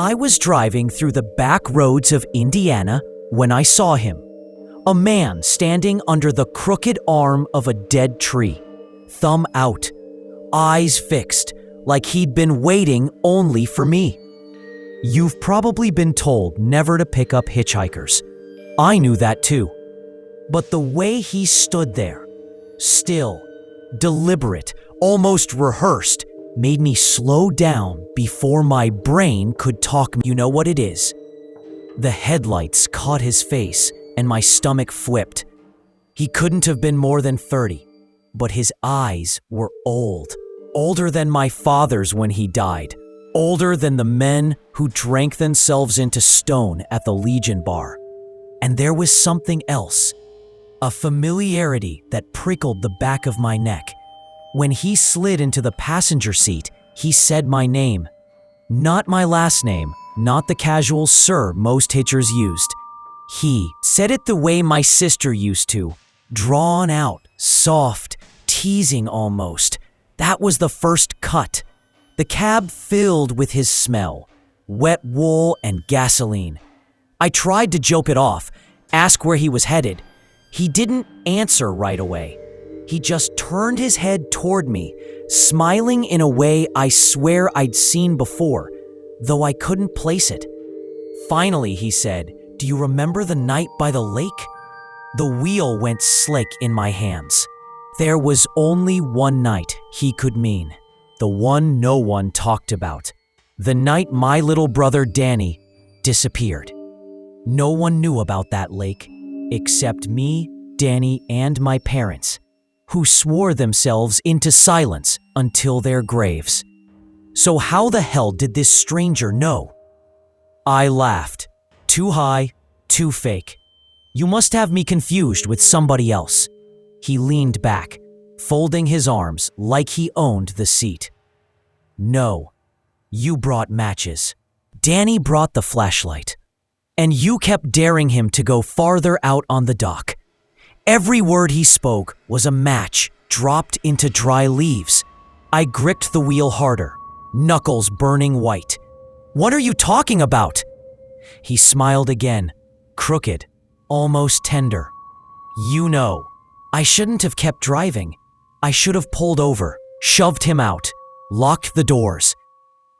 I was driving through the back roads of Indiana when I saw him. A man standing under the crooked arm of a dead tree, thumb out, eyes fixed, like he'd been waiting only for me. You've probably been told never to pick up hitchhikers. I knew that too. But the way he stood there, still, deliberate, almost rehearsed, made me slow down before my brain could talk. You know what it is? The headlights caught his face and my stomach flipped. He couldn't have been more than 30, but his eyes were old, older than my father's when he died, older than the men who drank themselves into stone at the Legion bar. And there was something else, a familiarity that prickled the back of my neck. When he slid into the passenger seat, he said my name. Not my last name, not the casual sir most hitchers used. He said it the way my sister used to, drawn out, soft, teasing almost. That was the first cut. The cab filled with his smell, wet wool and gasoline. I tried to joke it off, ask where he was headed. He didn't answer right away. He just turned his head toward me, smiling in a way I swear I'd seen before, though I couldn't place it. Finally, he said, "Do you remember the night by the lake?" The wheel went slick in my hands. There was only one night he could mean, the one no one talked about, the night my little brother Danny disappeared. No one knew about that lake, except me, Danny, and my parents, who swore themselves into silence until their graves. So how the hell did this stranger know? I laughed. Too high, too fake. You must have me confused with somebody else. He leaned back, folding his arms like he owned the seat. No, you brought matches. Danny brought the flashlight. And you kept daring him to go farther out on the dock. Every word he spoke was a match dropped into dry leaves. I gripped the wheel harder, knuckles burning white. What are you talking about? He smiled again, crooked, almost tender. You know, I shouldn't have kept driving. I should have pulled over, shoved him out, locked the doors.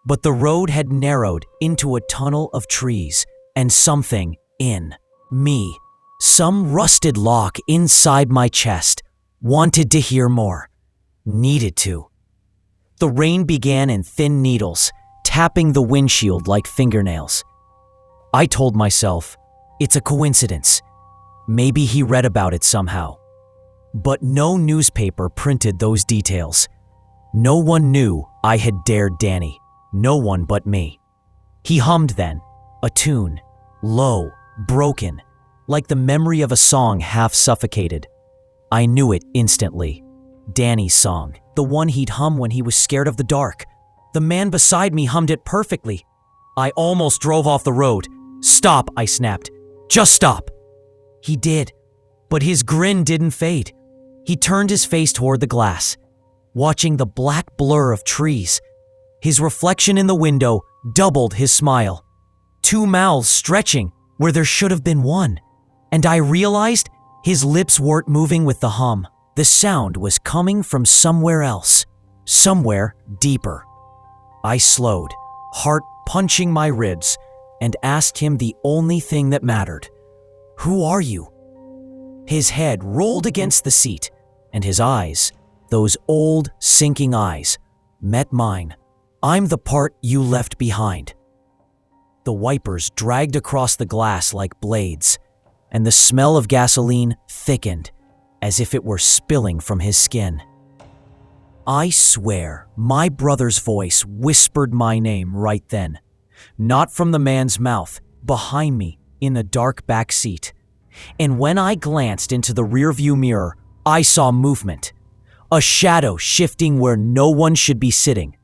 But the road had narrowed into a tunnel of trees, and something in me, some rusted lock inside my chest, wanted to hear more, needed to. The rain began in thin needles, tapping the windshield like fingernails. I told myself, it's a coincidence. Maybe he read about it somehow. But no newspaper printed those details. No one knew I had dared Danny, no one but me. He hummed then, a tune, low, broken, like the memory of a song half suffocated. I knew it instantly. Danny's song, the one he'd hum when he was scared of the dark. The man beside me hummed it perfectly. I almost drove off the road. Stop, I snapped. Just stop. He did, but his grin didn't fade. He turned his face toward the glass, watching the black blur of trees. His reflection in the window doubled his smile. Two mouths stretching where there should have been one. And I realized his lips weren't moving with the hum. The sound was coming from somewhere else, somewhere deeper. I slowed, heart punching my ribs, and asked him the only thing that mattered. Who are you? His head rolled against the seat, and his eyes, those old, sinking eyes, met mine. I'm the part you left behind. The wipers dragged across the glass like blades, and the smell of gasoline thickened, as if it were spilling from his skin. I swear my brother's voice whispered my name right then, not from the man's mouth, behind me in the dark back seat. And when I glanced into the rearview mirror, I saw movement, a shadow shifting where no one should be sitting.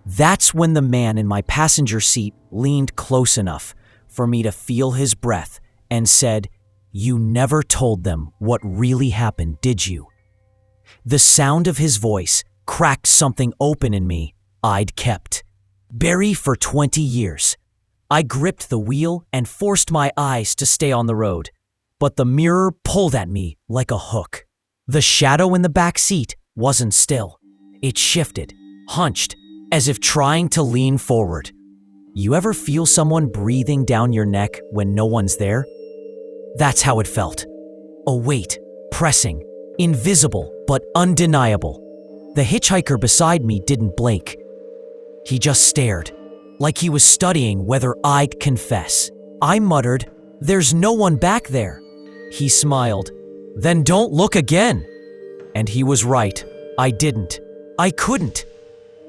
That's when the man in my passenger seat leaned close enough for me to feel his breath and said, "You never told them what really happened, did you?" The sound of his voice cracked something open in me I'd kept, buried for 20 years. I gripped the wheel and forced my eyes to stay on the road, but the mirror pulled at me like a hook. The shadow in the back seat wasn't still. It shifted, hunched, as if trying to lean forward. You ever feel someone breathing down your neck when no one's there? That's how it felt. A weight, pressing, invisible but undeniable. The hitchhiker beside me didn't blink. He just stared, like he was studying whether I'd confess. I muttered, "There's no one back there." He smiled, "Then don't look again." And he was right. I didn't. I couldn't.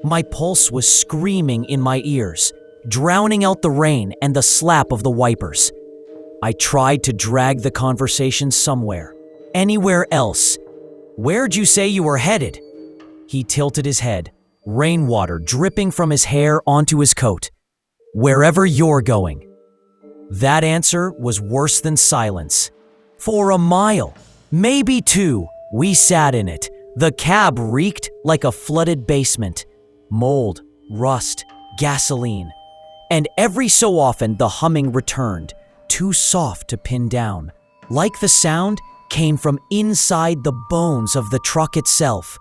My pulse was screaming in my ears, drowning out the rain and the slap of the wipers. I tried to drag the conversation somewhere, anywhere else. "Where'd you say you were headed?" He tilted his head, rainwater dripping from his hair onto his coat. "Wherever you're going." That answer was worse than silence. For a mile, maybe two, we sat in it. The cab reeked like a flooded basement. Mold, rust, gasoline. And every so often the humming returned, too soft to pin down. Like the sound came from inside the bones of the truck itself.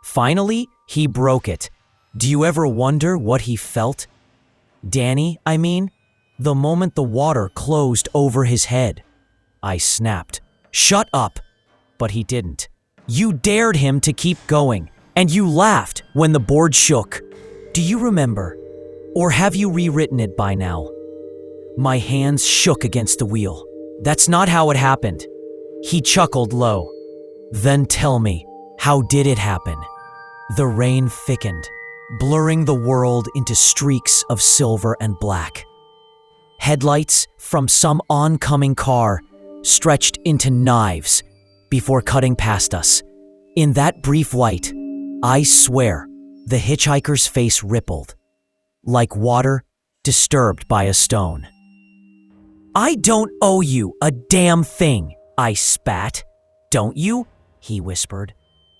Finally, he broke it. Do you ever wonder what he felt? Danny, I mean, the moment the water closed over his head. I snapped, "Shut up!" But he didn't. You dared him to keep going, and you laughed when the board shook. Do you remember? Or have you rewritten it by now? My hands shook against the wheel. That's not how it happened. He chuckled low. Then tell me, how did it happen? The rain thickened, blurring the world into streaks of silver and black. Headlights from some oncoming car stretched into knives before cutting past us. In that brief light, I swear, the hitchhiker's face rippled, like water disturbed by a stone. "I don't owe you a damn thing," I spat. "Don't you?" he whispered.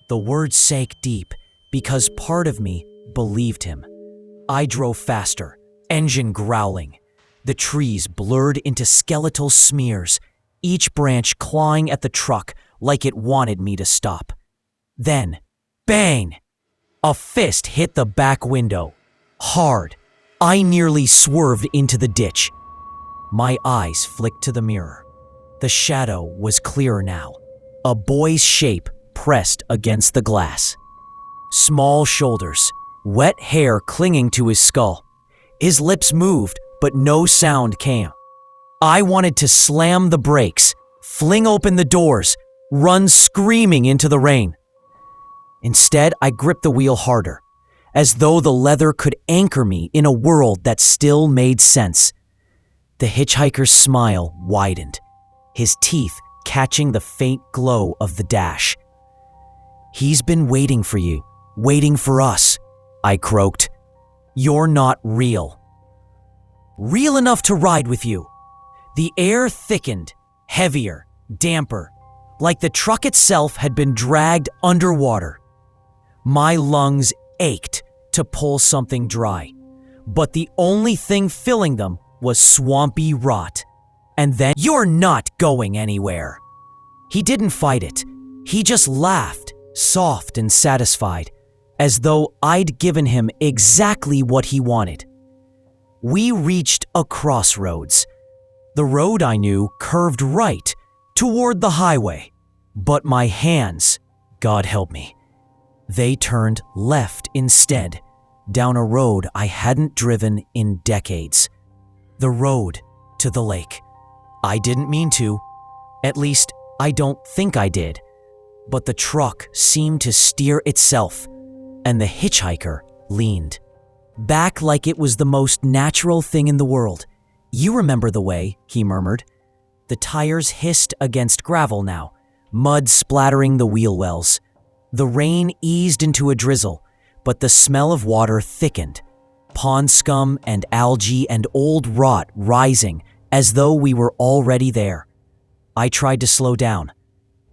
The words sank deep because part of me believed him. I drove faster, engine growling. The trees blurred into skeletal smears, each branch clawing at the truck like it wanted me to stop. Then, bang! A fist hit the back window. Hard. I nearly swerved into the ditch. My eyes flicked to the mirror. The shadow was clearer now. A boy's shape pressed against the glass. Small shoulders, wet hair clinging to his skull. His lips moved, but no sound came. I wanted to slam the brakes, fling open the doors, run screaming into the rain. Instead, I gripped the wheel harder, as though the leather could anchor me in a world that still made sense. The hitchhiker's smile widened, his teeth catching the faint glow of the dash. "He's been waiting for you, waiting for us," I croaked. "You're not real." "Real enough to ride with you." The air thickened, heavier, damper, like the truck itself had been dragged underwater. My lungs ached to pull something dry, but the only thing filling them was swampy rot. And then, "You're not going anywhere." He didn't fight it. He just laughed, soft and satisfied, as though I'd given him exactly what he wanted. We reached a crossroads. The road I knew curved right toward the highway, but my hands, God help me, they turned left instead, down a road I hadn't driven in decades. The road to the lake. I didn't mean to. At least, I don't think I did. But the truck seemed to steer itself, and the hitchhiker leaned back like it was the most natural thing in the world. "You remember the way," he murmured. The tires hissed against gravel now, mud splattering the wheel wells. The rain eased into a drizzle, but the smell of water thickened, pond scum and algae and old rot rising as though we were already there. I tried to slow down.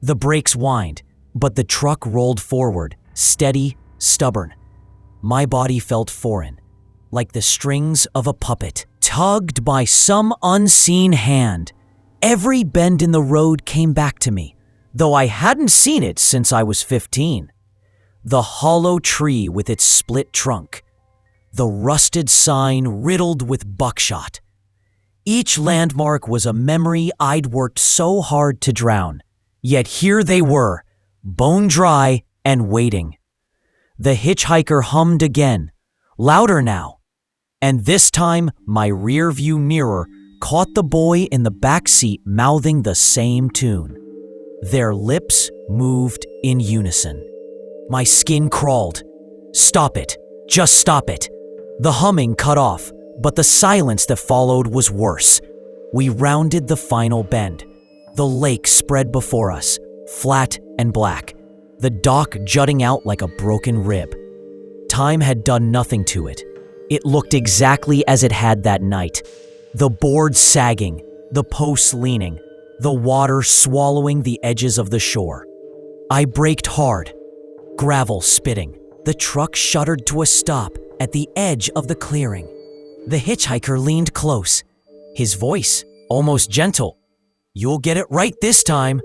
The brakes whined, but the truck rolled forward, steady, stubborn. My body felt foreign, like the strings of a puppet, tugged by some unseen hand. Every bend in the road came back to me, though I hadn't seen it since I was 15. The hollow tree with its split trunk. The rusted sign riddled with buckshot. Each landmark was a memory I'd worked so hard to drown. Yet here they were, bone dry and waiting. The hitchhiker hummed again, louder now. And this time, my rear-view mirror caught the boy in the back seat mouthing the same tune. Their lips moved in unison. My skin crawled. Stop it. Just stop it. The humming cut off, but the silence that followed was worse. We rounded the final bend. The lake spread before us, flat and black, the dock jutting out like a broken rib. Time had done nothing to it. It looked exactly as it had that night. The boards sagging, the posts leaning, the water swallowing the edges of the shore. I braked hard, gravel spitting. The truck shuddered to a stop at the edge of the clearing. The hitchhiker leaned close, his voice almost gentle. "You'll get it right this time."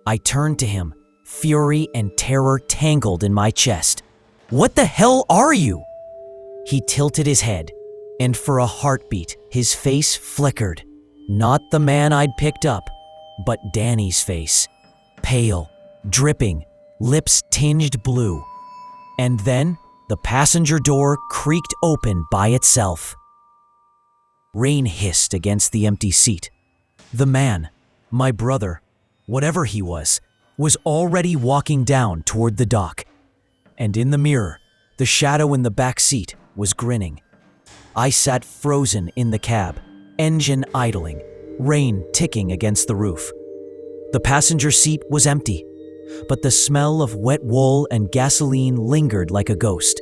I turned to him, fury and terror tangled in my chest. "What the hell are you?" He tilted his head, and for a heartbeat, his face flickered. Not the man I'd picked up, but Danny's face. Pale, dripping, lips tinged blue. And then the passenger door creaked open by itself. Rain hissed against the empty seat. The man, my brother, whatever he was already walking down toward the dock. And in the mirror, the shadow in the back seat was grinning. I sat frozen in the cab, engine idling, rain ticking against the roof. The passenger seat was empty, but the smell of wet wool and gasoline lingered like a ghost.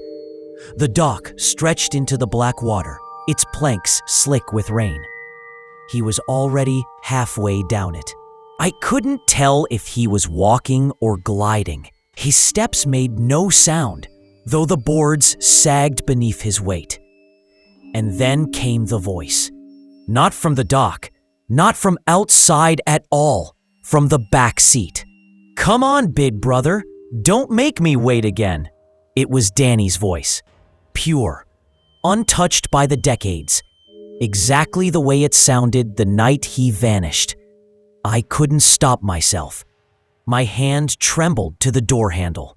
The dock stretched into the black water, its planks slick with rain. He was already halfway down it. I couldn't tell if he was walking or gliding. His steps made no sound, though the boards sagged beneath his weight. And then came the voice. Not from the dock, not from outside at all, from the back seat. "Come on, big brother, don't make me wait again." It was Danny's voice, pure, untouched by the decades, exactly the way it sounded the night he vanished. I couldn't stop myself. My hand trembled to the door handle,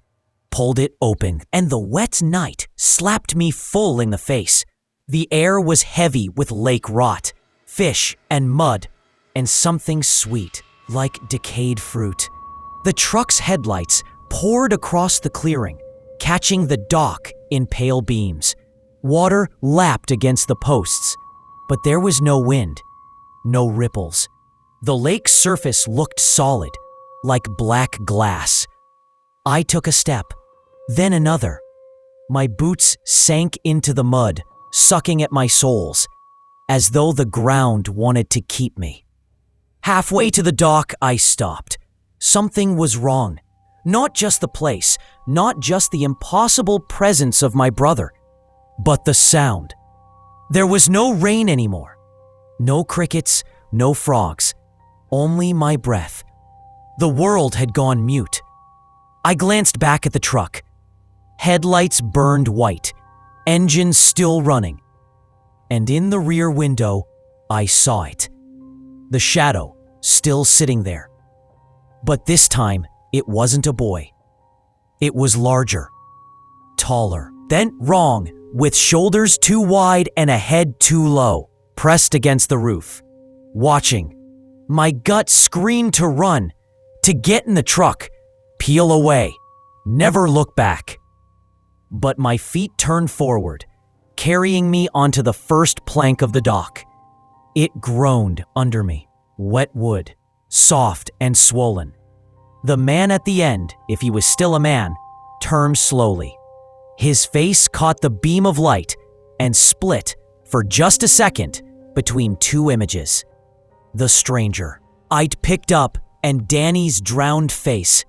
pulled it open, and the wet night slapped me full in the face. The air was heavy with lake rot, fish and mud, and something sweet, like decayed fruit. The truck's headlights poured across the clearing, catching the dock in pale beams. Water lapped against the posts, but there was no wind, no ripples. The lake's surface looked solid, like black glass. I took a step, then another. My boots sank into the mud, sucking at my soles, as though the ground wanted to keep me. Halfway to the dock, I stopped. Something was wrong. Not just the place, not just the impossible presence of my brother, but the sound. There was no rain anymore. No crickets, no frogs. Only my breath. The world had gone mute. I glanced back at the truck. Headlights burned white, engine still running. And in the rear window, I saw it. The shadow still sitting there. But this time, it wasn't a boy. It was larger, taller, then wrong, with shoulders too wide and a head too low, pressed against the roof. Watching. My gut screamed to run, to get in the truck, peel away, never look back. But my feet turned forward, carrying me onto the first plank of the dock. It groaned under me, wet wood, soft and swollen. The man at the end, if he was still a man, turned slowly. His face caught the beam of light and split for just a second between two images. The stranger I'd picked up and Danny's drowned face.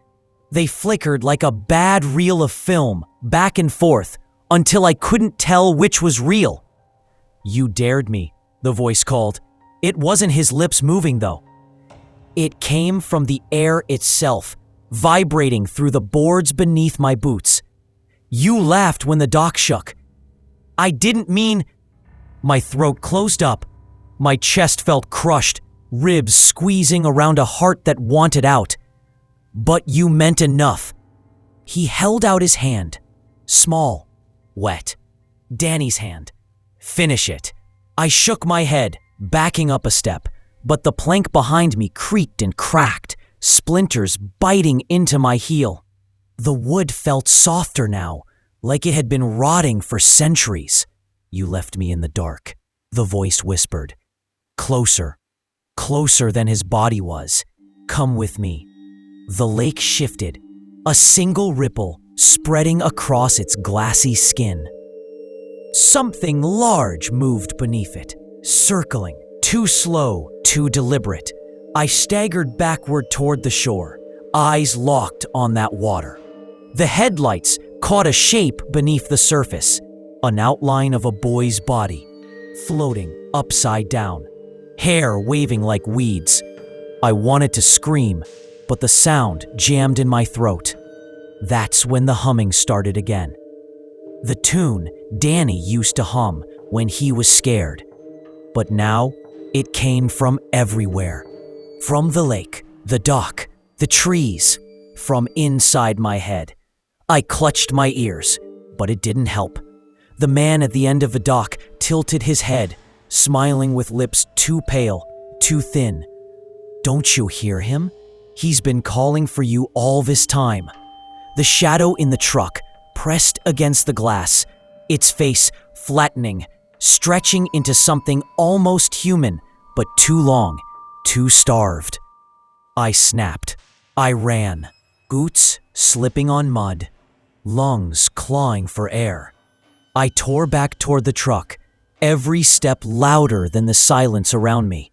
They flickered like a bad reel of film, back and forth, until I couldn't tell which was real. "You dared me," the voice called. It wasn't his lips moving, though. It came from the air itself, vibrating through the boards beneath my boots. You laughed when the dock shook. I didn't mean... My throat closed up. My chest felt crushed, ribs squeezing around a heart that wanted out. But you meant enough. He held out his hand. Small, wet. Danny's hand. Finish it. I shook my head, backing up a step, but the plank behind me creaked and cracked, splinters biting into my heel. The wood felt softer now, like it had been rotting for centuries. You left me in the dark, the voice whispered. Closer, closer than his body was. Come with me. The lake shifted, a single ripple spreading across its glassy skin. Something large moved beneath it, circling, too slow, too deliberate. I staggered backward toward the shore, eyes locked on that water. The headlights caught a shape beneath the surface, an outline of a boy's body, floating upside down, hair waving like weeds. I wanted to scream, but the sound jammed in my throat. That's when the humming started again. The tune Danny used to hum when he was scared. But now, it came from everywhere. From the lake, the dock, the trees, from inside my head. I clutched my ears, but it didn't help. The man at the end of the dock tilted his head, smiling with lips too pale, too thin. Don't you hear him? He's been calling for you all this time. The shadow in the truck pressed against the glass, its face flattening, stretching into something almost human, but too long, too starved. I snapped. I ran, boots slipping on mud, lungs clawing for air. I tore back toward the truck, every step louder than the silence around me.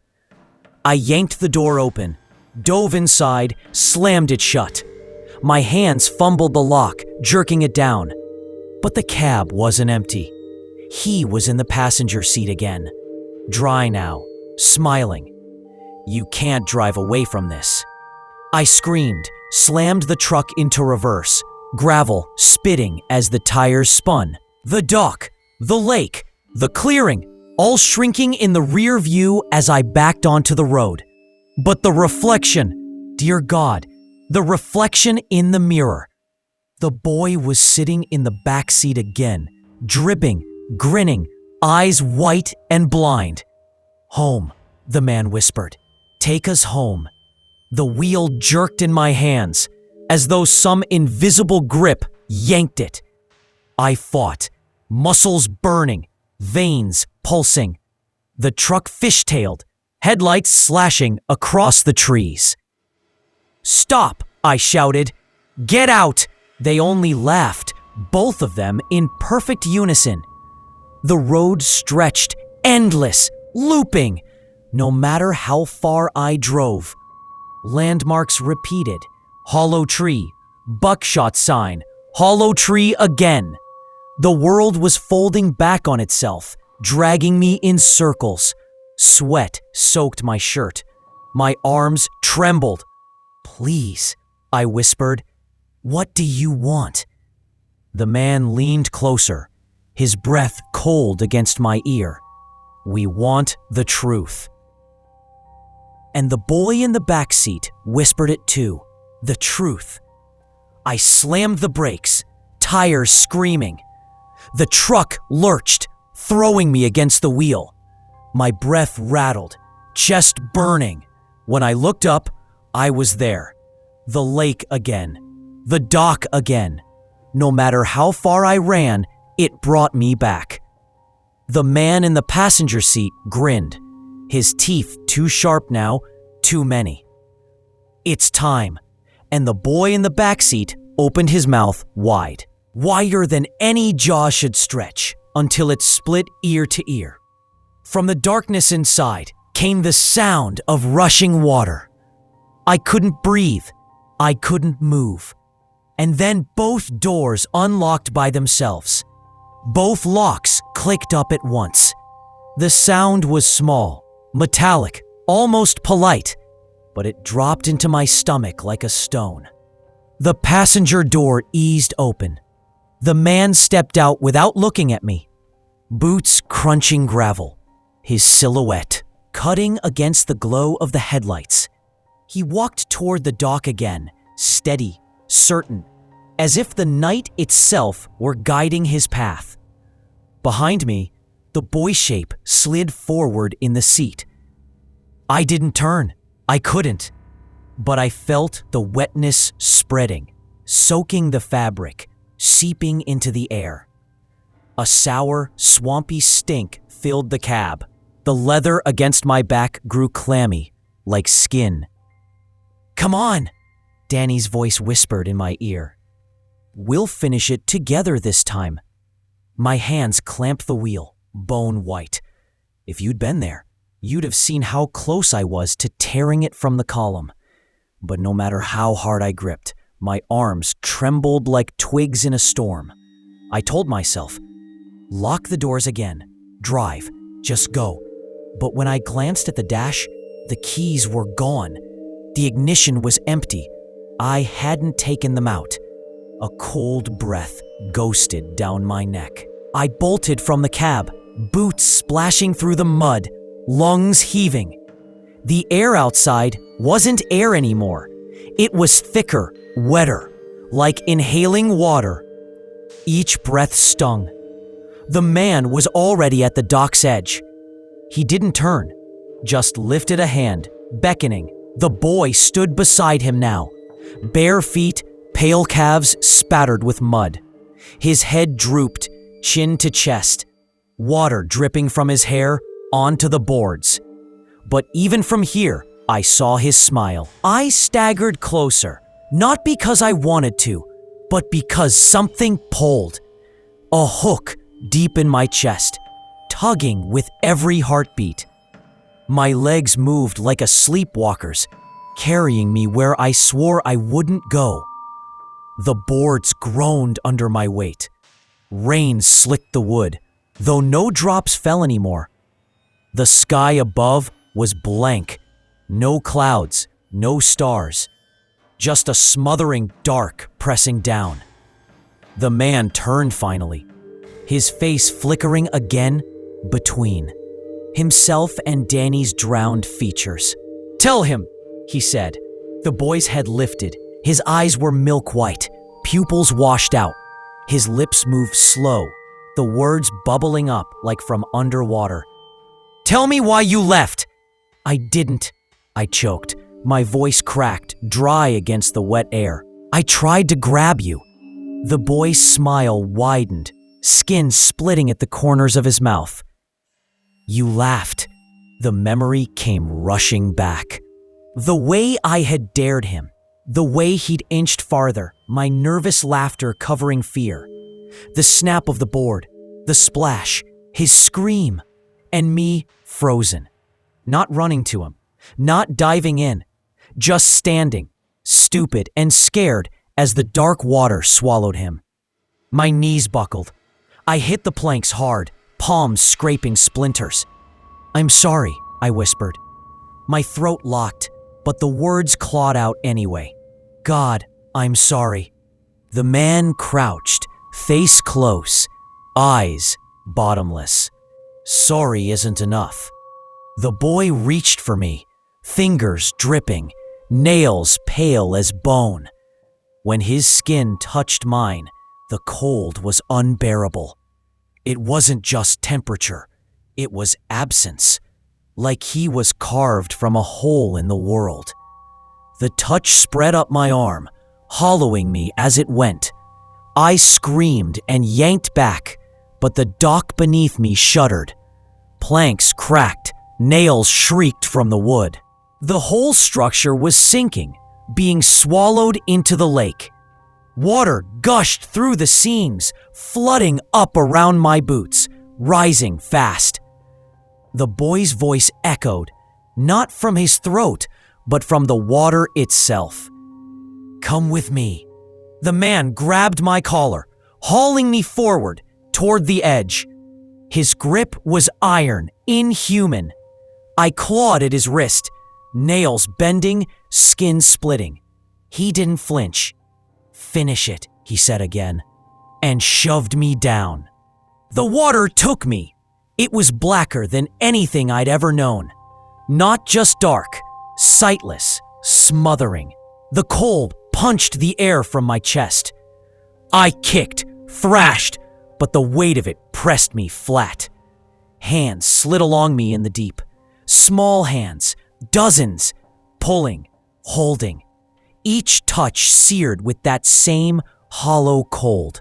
I yanked the door open, dove inside, slammed it shut. My hands fumbled the lock, jerking it down. But the cab wasn't empty. He was in the passenger seat again, dry now, smiling. You can't drive away from this. I screamed, slammed the truck into reverse, gravel spitting as the tires spun. The dock, the lake, the clearing, all shrinking in the rear view as I backed onto the road. But the reflection, dear God, the reflection in the mirror. The boy was sitting in the back seat again, dripping, grinning, eyes white and blind. Home, the man whispered. Take us home. The wheel jerked in my hands, as though some invisible grip yanked it. I fought, muscles burning, veins pulsing. The truck fishtailed, headlights slashing across the trees. Stop, I shouted. Get out! They only laughed, both of them in perfect unison. The road stretched, endless, looping, no matter how far I drove. Landmarks repeated. Hollow tree, buckshot sign, hollow tree again. The world was folding back on itself, dragging me in circles. Sweat soaked my shirt. My arms trembled. Please, I whispered. What do you want? The man leaned closer, his breath cold against my ear. We want the truth. And the boy in the back seat whispered it too. The truth. I slammed the brakes, tires screaming. The truck lurched, throwing me against the wheel. My breath rattled, chest burning. When I looked up, I was there. The lake again. The dock again. No matter how far I ran, it brought me back. The man in the passenger seat grinned, his teeth too sharp now, too many. It's time. And the boy in the back seat opened his mouth wide, wider than any jaw should stretch, until it split ear to ear. From the darkness inside came the sound of rushing water. I couldn't breathe. I couldn't move. And then both doors unlocked by themselves. Both locks clicked up at once. The sound was small, metallic, almost polite, but it dropped into my stomach like a stone. The passenger door eased open. The man stepped out without looking at me. Boots crunching gravel, his silhouette cutting against the glow of the headlights. He walked toward the dock again, steady, certain, as if the night itself were guiding his path. Behind me, the boy shape slid forward in the seat. I didn't turn. I couldn't. But I felt the wetness spreading, soaking the fabric, seeping into the air. A sour, swampy stink filled the cab. The leather against my back grew clammy, like skin. "Come on," Danny's voice whispered in my ear. "We'll finish it together this time." My hands clamped the wheel, bone white. If you'd been there, you'd have seen how close I was to tearing it from the column. But no matter how hard I gripped, my arms trembled like twigs in a storm. I told myself, lock the doors again, drive, just go. But when I glanced at the dash, the keys were gone. The ignition was empty. I hadn't taken them out. A cold breath ghosted down my neck. I bolted from the cab, boots splashing through the mud, lungs heaving. The air outside wasn't air anymore. It was thicker, wetter, like inhaling water. Each breath stung. The man was already at the dock's edge. He didn't turn, just lifted a hand, beckoning. The boy stood beside him now, bare feet, pale calves spattered with mud. His head drooped, chin to chest, water dripping from his hair onto the boards. But even from here, I saw his smile. I staggered closer, not because I wanted to, but because something pulled. A hook deep in my chest, tugging with every heartbeat. My legs moved like a sleepwalker's, carrying me where I swore I wouldn't go. The boards groaned under my weight. Rain slicked the wood, though no drops fell anymore. The sky above was blank. No clouds, no stars. Just a smothering dark pressing down. The man turned finally, his face flickering again between himself and Danny's drowned features. "Tell him," he said. The boy's head lifted. His eyes were milk white, pupils washed out. His lips moved slow, the words bubbling up like from underwater. "Tell me why you left." "I didn't," I choked. My voice cracked, dry against the wet air. "I tried to grab you." The boy's smile widened, skin splitting at the corners of his mouth. "You laughed." The memory came rushing back. The way I had dared him, the way he'd inched farther, my nervous laughter covering fear. The snap of the board, the splash, his scream, and me frozen. Not running to him, not diving in, just standing, stupid and scared as the dark water swallowed him. My knees buckled. I hit the planks hard, palms scraping splinters. "I'm sorry," I whispered. My throat locked, but the words clawed out anyway. "God, I'm sorry." The man crouched, face close, eyes bottomless. Sorry isn't enough. The boy reached for me, fingers dripping, nails pale as bone. When his skin touched mine, the cold was unbearable. It wasn't just temperature, it was absence, like he was carved from a hole in the world. The touch spread up my arm, hollowing me as it went. I screamed and yanked back, but the dock beneath me shuddered. Planks cracked, nails shrieked from the wood. The whole structure was sinking, being swallowed into the lake. Water gushed through the seams, flooding up around my boots, rising fast. The boy's voice echoed, not from his throat, but from the water itself. "Come with me." The man grabbed my collar, hauling me forward toward the edge. His grip was iron, inhuman. I clawed at his wrist, nails bending, skin splitting. He didn't flinch. "Finish it," he said again, and shoved me down. The water took me. It was blacker than anything I'd ever known. Not just dark, sightless, smothering. The cold punched the air from my chest. I kicked, thrashed, but the weight of it pressed me flat. Hands slid along me in the deep. Small hands, dozens, pulling, holding. Each touch seared with that same hollow cold.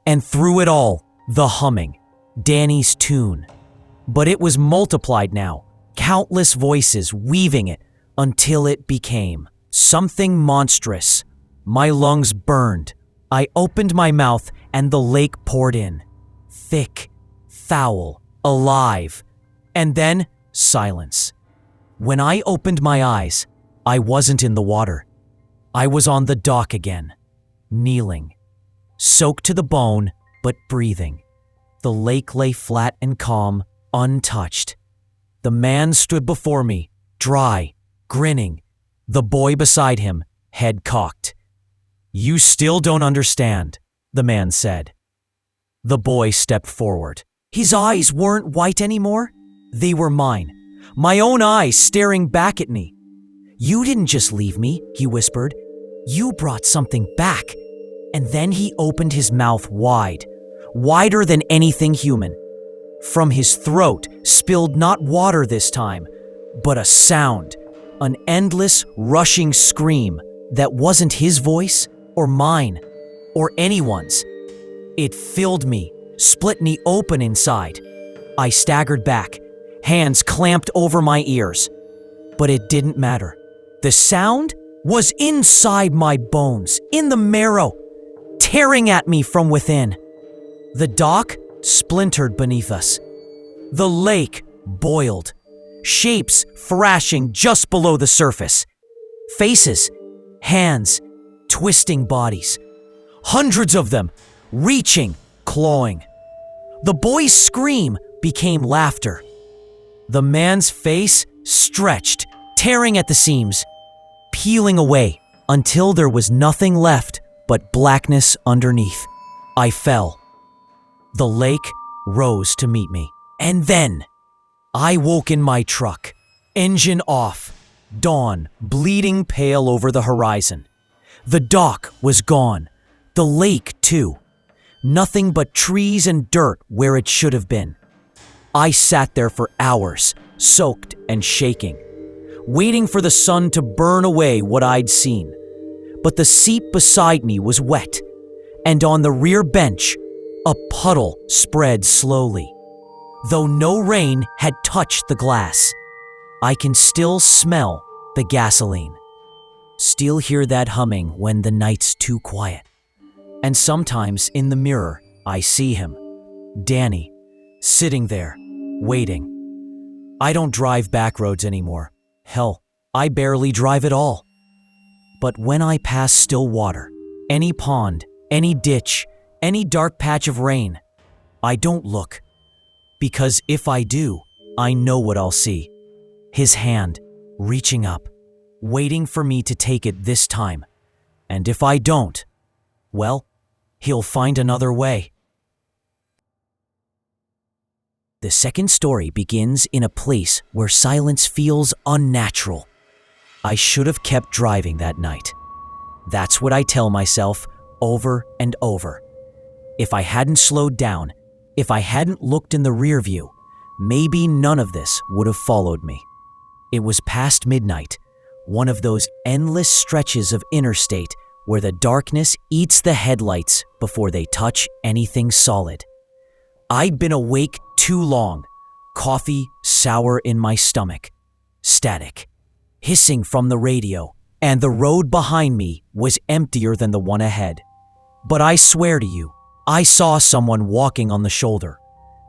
And through it all, the humming, Danny's tune. But it was multiplied now, countless voices weaving it until it became something monstrous. My lungs burned. I opened my mouth and the lake poured in. Thick, foul, alive. And then silence. When I opened my eyes, I wasn't in the water. I was on the dock again, kneeling, soaked to the bone, but breathing. The lake lay flat and calm, untouched. The man stood before me, dry, grinning. The boy beside him, head cocked. "You still don't understand," the man said. The boy stepped forward. His eyes weren't white anymore. They were mine, my own eyes staring back at me. "You didn't just leave me," he whispered. "You brought something back." And then he opened his mouth wide, wider than anything human. From his throat spilled not water this time, but a sound, an endless, rushing scream that wasn't his voice or mine or anyone's. It filled me, split me open inside. I staggered back, hands clamped over my ears. But it didn't matter. The sound was inside my bones, in the marrow, tearing at me from within. The dock splintered beneath us. The lake boiled, shapes thrashing just below the surface. Faces, hands, twisting bodies. Hundreds of them, reaching, clawing. The boy's scream became laughter. The man's face stretched, tearing at the seams, peeling away until there was nothing left but blackness underneath. I fell. The lake rose to meet me. And then I woke in my truck, engine off, dawn bleeding pale over the horizon. The dock was gone, the lake too. Nothing but trees and dirt where it should have been. I sat there for hours, soaked and shaking, waiting for the sun to burn away what I'd seen. But the seat beside me was wet, and on the rear bench, a puddle spread slowly. Though no rain had touched the glass, I can still smell the gasoline. Still hear that humming when the night's too quiet. And sometimes in the mirror, I see him, Danny, sitting there, waiting. I don't drive back roads anymore. Hell, I barely drive at all. But when I pass still water, any pond, any ditch, any dark patch of rain, I don't look. Because if I do, I know what I'll see. His hand, reaching up, waiting for me to take it this time. And if I don't, well, he'll find another way. The second story begins in a place where silence feels unnatural. I should have kept driving that night. That's what I tell myself over and over. If I hadn't slowed down, if I hadn't looked in the rear view, maybe none of this would have followed me. It was past midnight, one of those endless stretches of interstate where the darkness eats the headlights before they touch anything solid. I'd been awake too long, coffee sour in my stomach, static, hissing from the radio, and the road behind me was emptier than the one ahead. But I swear to you, I saw someone walking on the shoulder.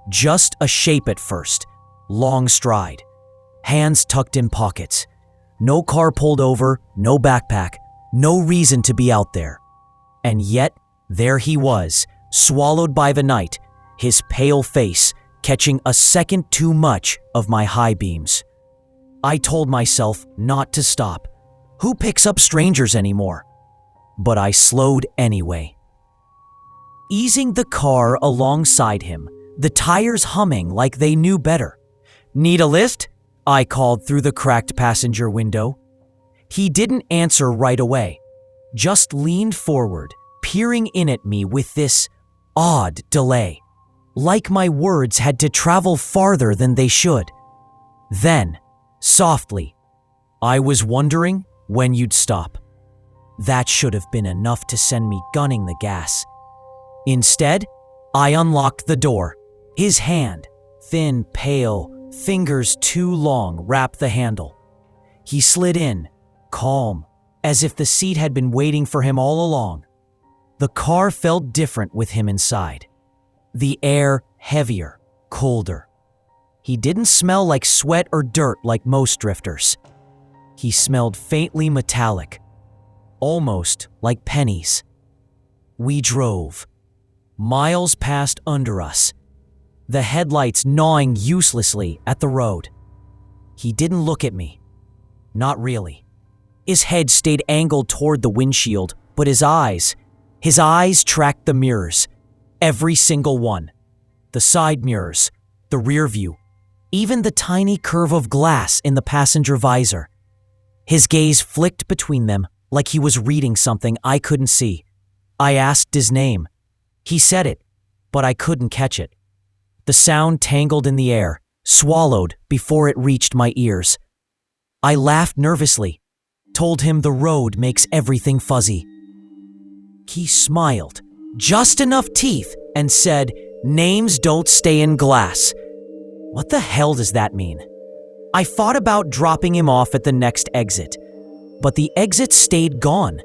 Just a shape at first, long stride, hands tucked in pockets. No car pulled over, no backpack, no reason to be out there. And yet, there he was, swallowed by the night, his pale face catching a second too much of my high beams. I told myself not to stop. Who picks up strangers anymore? But I slowed anyway. Easing the car alongside him, the tires humming like they knew better. "Need a lift?" I called through the cracked passenger window. He didn't answer right away, just leaned forward, peering in at me with this odd delay, like my words had to travel farther than they should. Then, softly, "I was wondering when you'd stop." That should have been enough to send me gunning the gas. Instead, I unlocked the door. His hand, thin, pale, fingers too long, wrapped the handle. He slid in, calm, as if the seat had been waiting for him all along. The car felt different with him inside. The air heavier, colder. He didn't smell like sweat or dirt like most drifters. He smelled faintly metallic, almost like pennies. We drove. Miles passed under us, the headlights gnawing uselessly at the road. He didn't look at me. Not really. His head stayed angled toward the windshield, but his eyes tracked the mirrors. Every single one. The side mirrors, the rear view, even the tiny curve of glass in the passenger visor. His gaze flicked between them like he was reading something I couldn't see. I asked his name. He said it, but I couldn't catch it. The sound tangled in the air, swallowed before it reached my ears. I laughed nervously, told him the road makes everything fuzzy. He smiled, just enough teeth, and said, "Names don't stay in glass." What the hell does that mean? I thought about dropping him off at the next exit, but the exit stayed gone.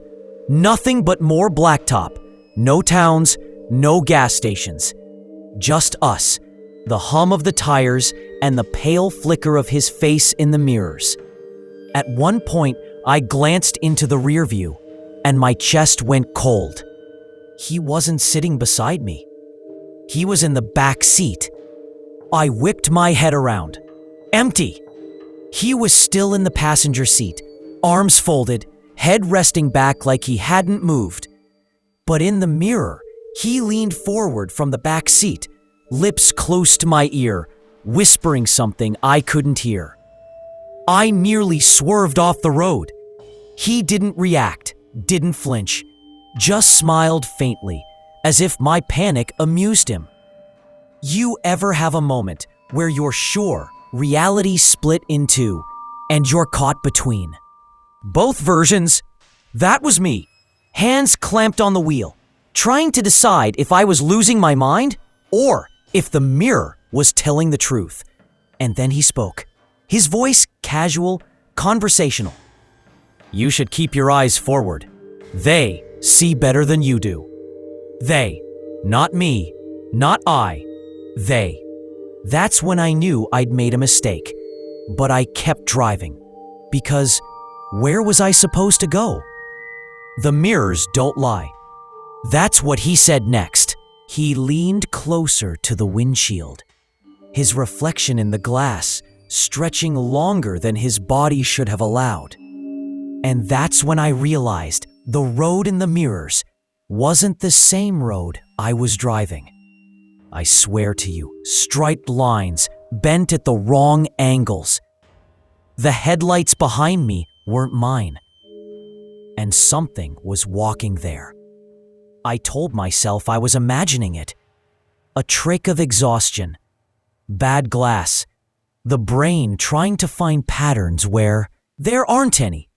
Nothing but more blacktop. No towns, no gas stations. Just us, the hum of the tires, and the pale flicker of his face in the mirrors. At one point, I glanced into the rear view, and my chest went cold. He wasn't sitting beside me. He was in the back seat. I whipped my head around. Empty! He was still in the passenger seat, arms folded, head resting back like he hadn't moved. But in the mirror, he leaned forward from the back seat, lips close to my ear, whispering something I couldn't hear. I nearly swerved off the road. He didn't react, didn't flinch, just smiled faintly, as if my panic amused him. You ever have a moment where you're sure reality split in two and you're caught between? Both versions. That was me, hands clamped on the wheel, trying to decide if I was losing my mind or if the mirror was telling the truth. And then he spoke, his voice casual, conversational. "You should keep your eyes forward. They see better than you do." They, not me, not I, they. That's when I knew I'd made a mistake, but I kept driving, because where was I supposed to go? The mirrors don't lie. That's what he said next. He leaned closer to the windshield, his reflection in the glass stretching longer than his body should have allowed. And that's when I realized the road in the mirrors wasn't the same road I was driving. I swear to you, striped lines bent at the wrong angles. The headlights behind me weren't mine, and something was walking there. I told myself I was imagining it. A trick of exhaustion, bad glass, the brain trying to find patterns where there aren't any.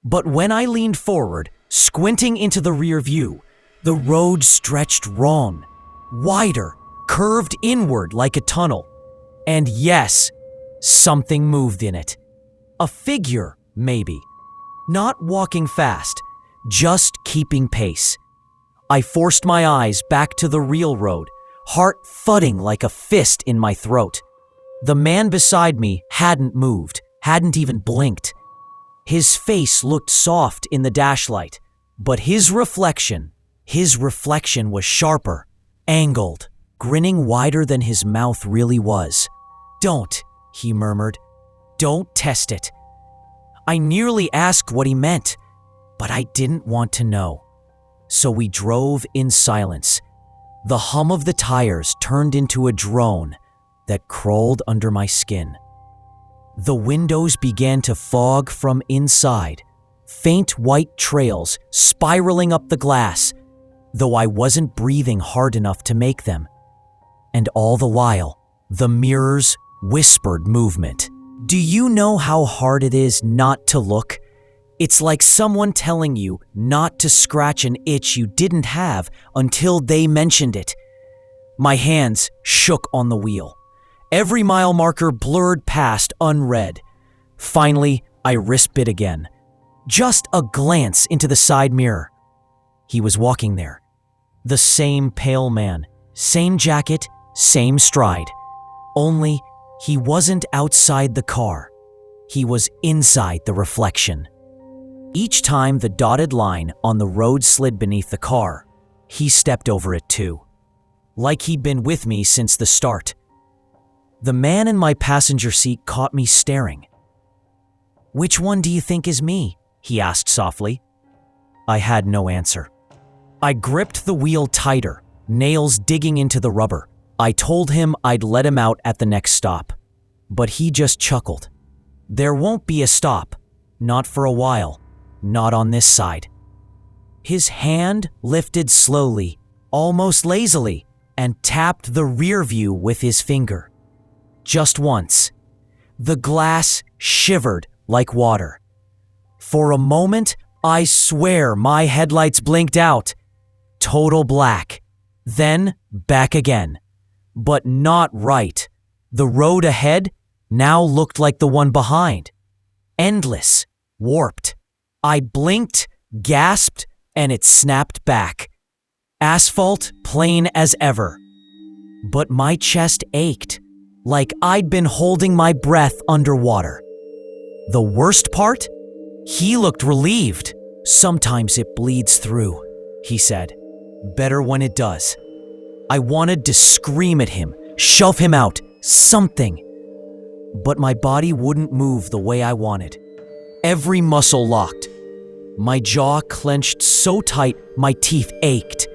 But when I leaned forward, squinting into the rear view, the road stretched wrong, wider, curved inward like a tunnel. And yes, something moved in it. A figure, maybe. Not walking fast, just keeping pace. I forced my eyes back to the real road, heart thudding like a fist in my throat. The man beside me hadn't moved, hadn't even blinked. His face looked soft in the dashlight, but his reflection was sharper, angled, grinning wider than his mouth really was. "Don't," he murmured. "Don't test it." I nearly asked what he meant, but I didn't want to know. So we drove in silence. The hum of the tires turned into a drone that crawled under my skin. The windows began to fog from inside, faint white trails spiraling up the glass, though I wasn't breathing hard enough to make them. And all the while, the mirrors whispered movement. Do you know how hard it is not to look? It's like someone telling you not to scratch an itch you didn't have until they mentioned it. My hands shook on the wheel. Every mile marker blurred past unread. Finally, I risked it again. Just a glance into the side mirror. He was walking there. The same pale man, same jacket, same stride. Only he wasn't outside the car. He was inside the reflection. Each time the dotted line on the road slid beneath the car, he stepped over it too. Like he'd been with me since the start. The man in my passenger seat caught me staring. "Which one do you think is me?" he asked softly. I had no answer. I gripped the wheel tighter, nails digging into the rubber. I told him I'd let him out at the next stop, but he just chuckled. "There won't be a stop, not for a while, not on this side." His hand lifted slowly, almost lazily, and tapped the rear view with his finger. Just once. The glass shivered like water. For a moment, I swear my headlights blinked out. Total black. Then back again. But not right. The road ahead now looked like the one behind. Endless. Warped. I blinked, gasped, and it snapped back. Asphalt plain as ever. But my chest ached, like I'd been holding my breath underwater. The worst part? He looked relieved. "Sometimes it bleeds through," he said. "Better when it does." I wanted to scream at him, shove him out, something. But my body wouldn't move the way I wanted. Every muscle locked. My jaw clenched so tight my teeth ached.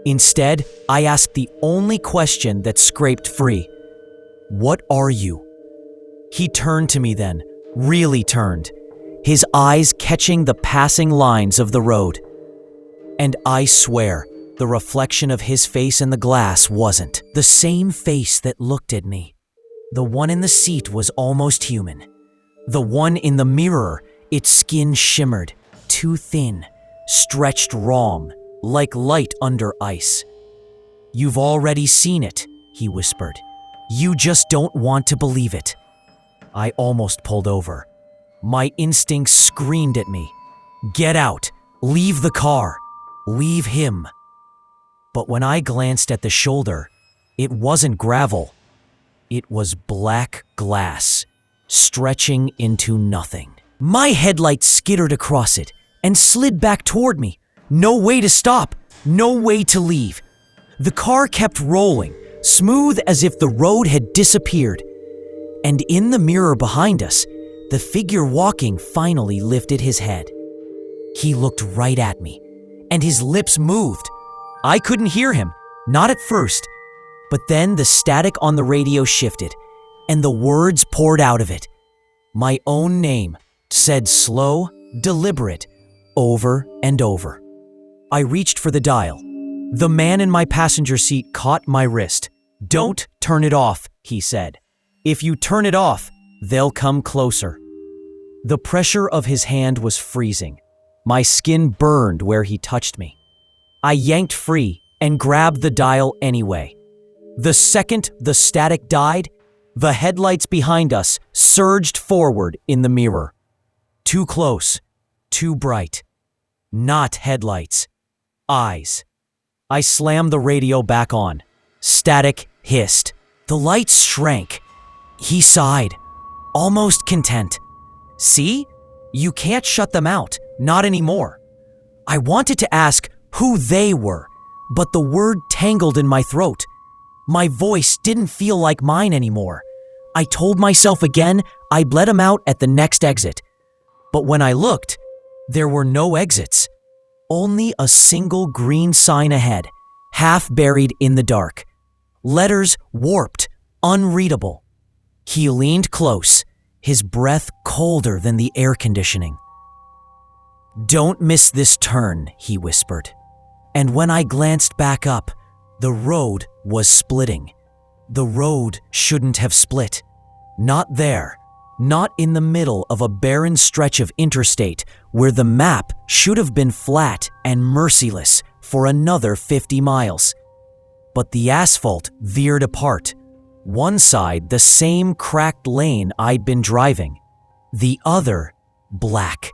Instead, I asked the only question that scraped free. "What are you?" He turned to me then, really turned, his eyes catching the passing lines of the road. And I swear, the reflection of his face in the glass wasn't. The same face that looked at me. The one in the seat was almost human. The one in the mirror, its skin shimmered, too thin, stretched wrong, like light under ice. "You've already seen it," he whispered. "You just don't want to believe it." I almost pulled over. My instincts screamed at me. "Get out! Leave the car! Leave him!" But when I glanced at the shoulder, it wasn't gravel. It was black glass, stretching into nothing. My headlight skittered across it and slid back toward me. No way to stop, no way to leave. The car kept rolling, smooth as if the road had disappeared. And in the mirror behind us, the figure walking finally lifted his head. He looked right at me, and his lips moved. I couldn't hear him, not at first, but then the static on the radio shifted, and the words poured out of it. My own name, said slow, deliberate, over and over. I reached for the dial. The man in my passenger seat caught my wrist. "Don't turn it off," he said. "If you turn it off, they'll come closer." The pressure of his hand was freezing. My skin burned where he touched me. I yanked free and grabbed the dial anyway. The second the static died, the headlights behind us surged forward in the mirror. Too close, too bright. Not headlights, eyes. I slammed the radio back on. Static hissed. The lights shrank. He sighed, almost content. "See? You can't shut them out, not anymore." I wanted to ask who they were, but the word tangled in my throat. My voice didn't feel like mine anymore. I told myself again I'd let him out at the next exit. But when I looked, there were no exits. Only a single green sign ahead, half buried in the dark. Letters warped, unreadable. He leaned close, his breath colder than the air conditioning. "Don't miss this turn," he whispered. And when I glanced back up, the road was splitting. The road shouldn't have split. Not there. Not in the middle of a barren stretch of interstate where the map should have been flat and merciless for another 50 miles. But the asphalt veered apart. One side the same cracked lane I'd been driving. The other black.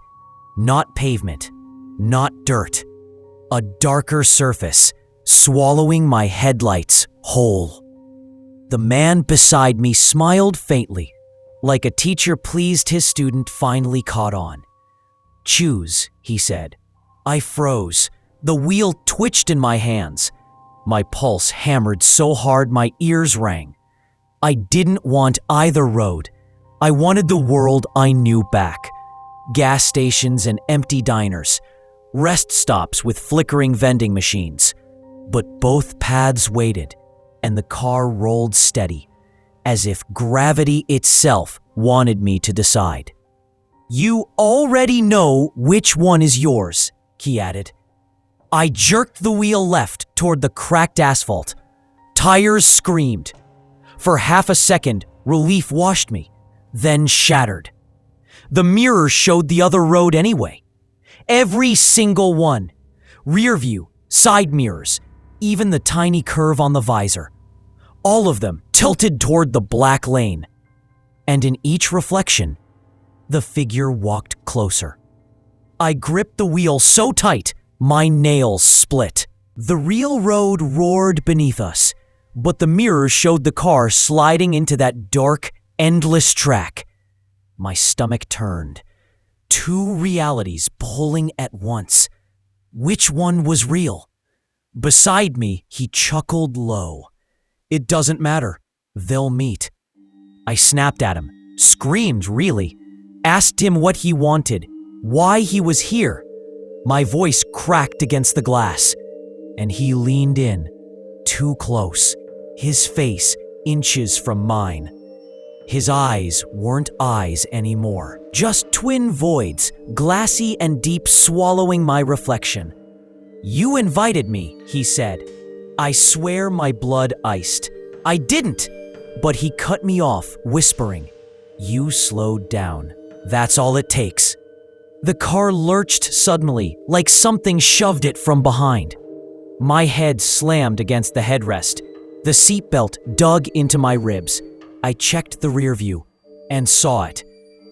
Not pavement. Not dirt. A darker surface, swallowing my headlights whole. The man beside me smiled faintly, like a teacher pleased his student finally caught on. "Choose," he said. I froze. The wheel twitched in my hands. My pulse hammered so hard my ears rang. I didn't want either road. I wanted the world I knew back. Gas stations and empty diners. Rest stops with flickering vending machines. But both paths waited, and the car rolled steady, as if gravity itself wanted me to decide. "You already know which one is yours," he added. I jerked the wheel left toward the cracked asphalt. Tires screamed. For half a second, relief washed me, then shattered. The mirror showed the other road anyway. Every single one. Rear view, side mirrors, even the tiny curve on the visor. All of them tilted toward the black lane. And in each reflection, the figure walked closer. I gripped the wheel so tight, my nails split. The real road roared beneath us, but the mirrors showed the car sliding into that dark, endless track. My stomach turned. Two realities pulling at once. Which one was real? Beside me, he chuckled low. "It doesn't matter. They'll meet." I snapped at him, screamed really, asked him what he wanted, why he was here. My voice cracked against the glass, and he leaned in, too close, his face inches from mine. His eyes weren't eyes anymore, just twin voids, glassy and deep, swallowing my reflection. "You invited me," he said. I swear my blood iced. I didn't, but he cut me off, whispering, "You slowed down. That's all it takes." The car lurched suddenly, like something shoved it from behind. My head slammed against the headrest. The seatbelt dug into my ribs. I checked the rear view and saw it.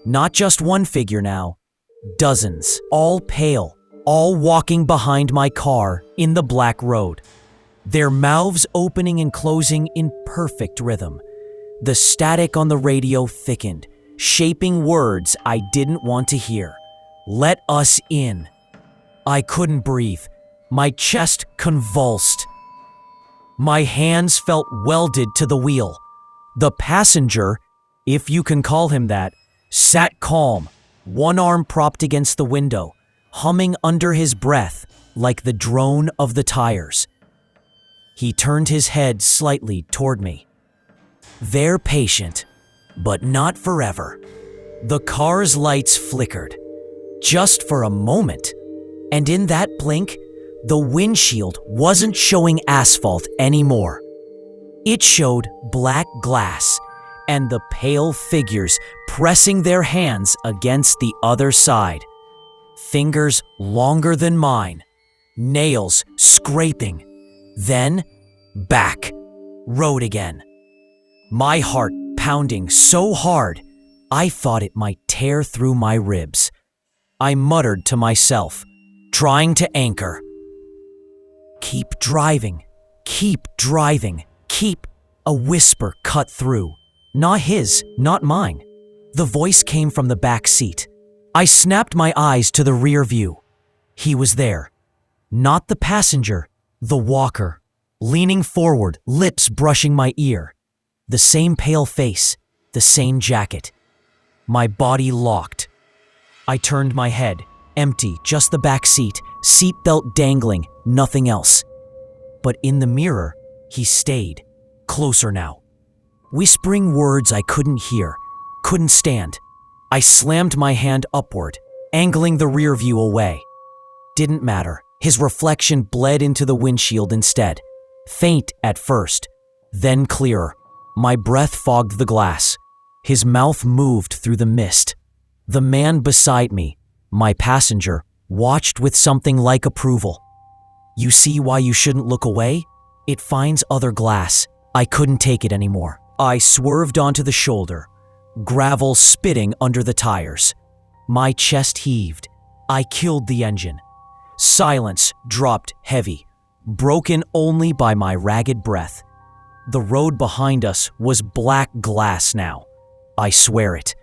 Not just one figure now. Dozens, all pale, all walking behind my car in the black road. Their mouths opening and closing in perfect rhythm. The static on the radio thickened, shaping words I didn't want to hear. "Let us in." I couldn't breathe. My chest convulsed. My hands felt welded to the wheel. The passenger, if you can call him that, sat calm, one arm propped against the window, humming under his breath like the drone of the tires. He turned his head slightly toward me. "They're patient, but not forever." The car's lights flickered, just for a moment, and in that blink, the windshield wasn't showing asphalt anymore. It showed black glass and the pale figures pressing their hands against the other side. Fingers longer than mine, nails scraping. Then, back, road again. My heart pounding so hard, I thought it might tear through my ribs. I muttered to myself, trying to anchor. "Keep driving, keep driving, keep." A whisper cut through. Not his, not mine. The voice came from the back seat. I snapped my eyes to the rear view. He was there. Not the passenger, the walker. leaning forward, lips brushing my ear. The same pale face, the same jacket. My body locked. I turned my head, empty, just the back seatbelt dangling, nothing else. But in the mirror, he stayed, closer now. Whispering words I couldn't hear, couldn't stand. I slammed my hand upward, angling the rear view away. Didn't matter. His reflection bled into the windshield instead. Faint at first, then clearer. My breath fogged the glass. His mouth moved through the mist. The man beside me, my passenger, watched with something like approval. You see why you shouldn't look away? It finds other glass. I couldn't take it anymore. I swerved onto the shoulder, gravel spitting under the tires. My chest heaved. I killed the engine. Silence dropped heavy, broken only by my ragged breath. The road behind us was black glass now. I swear it.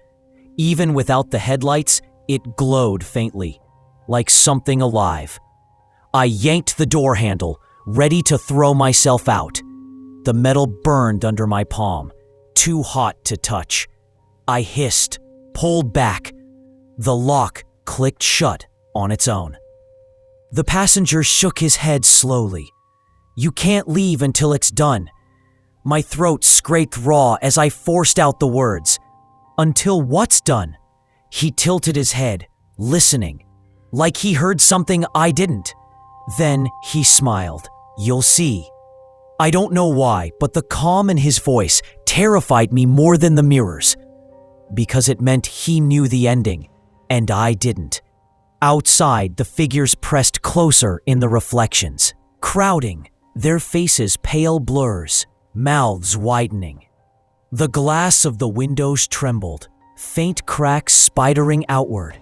Even without the headlights, it glowed faintly, like something alive. I yanked the door handle, ready to throw myself out. The metal burned under my palm, too hot to touch. I hissed, pulled back. The lock clicked shut on its own. The passenger shook his head slowly. You can't leave until it's done. My throat scraped raw as I forced out the words. Until what's done? He tilted his head, listening, like he heard something I didn't. Then he smiled. You'll see. I don't know why, but the calm in his voice terrified me more than the mirrors, because it meant he knew the ending, and I didn't. Outside, the figures pressed closer in the reflections, crowding, their faces pale blurs, mouths widening. The glass of the windows trembled, faint cracks spidering outward.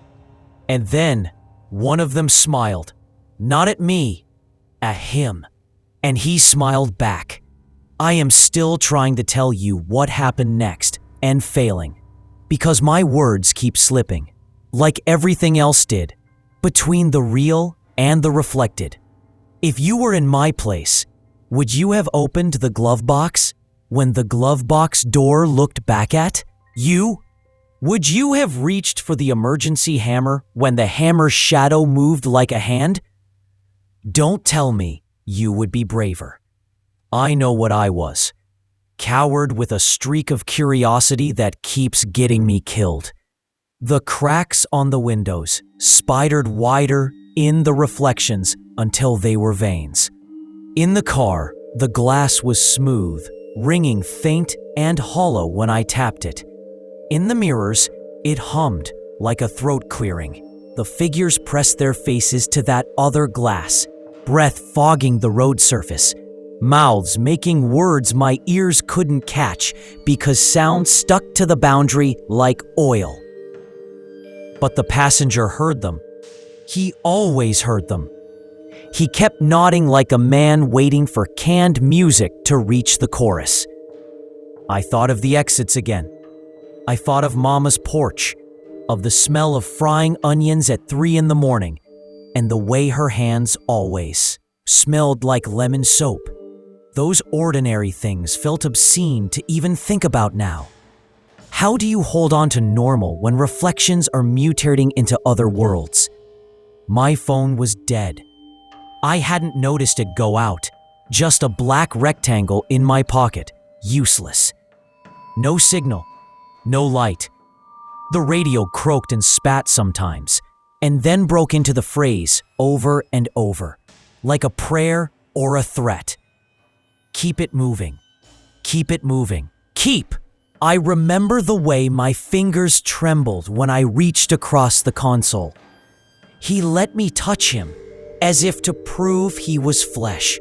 And then, one of them smiled, not at me, at him. And he smiled back. I am still trying to tell you what happened next, and failing, because my words keep slipping, like everything else did, between the real and the reflected. If you were in my place, would you have opened the glove box when the glove box door looked back at you? Would you have reached for the emergency hammer when the hammer's shadow moved like a hand? Don't tell me you would be braver. I know what I was. Coward with a streak of curiosity that keeps getting me killed. The cracks on the windows spidered wider in the reflections until they were veins. In the car, the glass was smooth, ringing faint and hollow when I tapped it. In the mirrors, it hummed like a throat clearing. The figures pressed their faces to that other glass, breath fogging the road surface, mouths making words my ears couldn't catch because sound stuck to the boundary like oil. But the passenger heard them. He always heard them. He kept nodding like a man waiting for canned music to reach the chorus. I thought of the exits again. I thought of Mama's porch, of the smell of frying onions at 3 a.m, and the way her hands always smelled like lemon soap. Those ordinary things felt obscene to even think about now. How do you hold on to normal when reflections are mutating into other worlds? My phone was dead. I hadn't noticed it go out, just a black rectangle in my pocket, useless. No signal, no light. The radio croaked and spat sometimes, and then broke into the phrase over and over, like a prayer or a threat. Keep it moving. Keep it moving. Keep! I remember the way my fingers trembled when I reached across the console. He let me touch him, as if to prove he was flesh.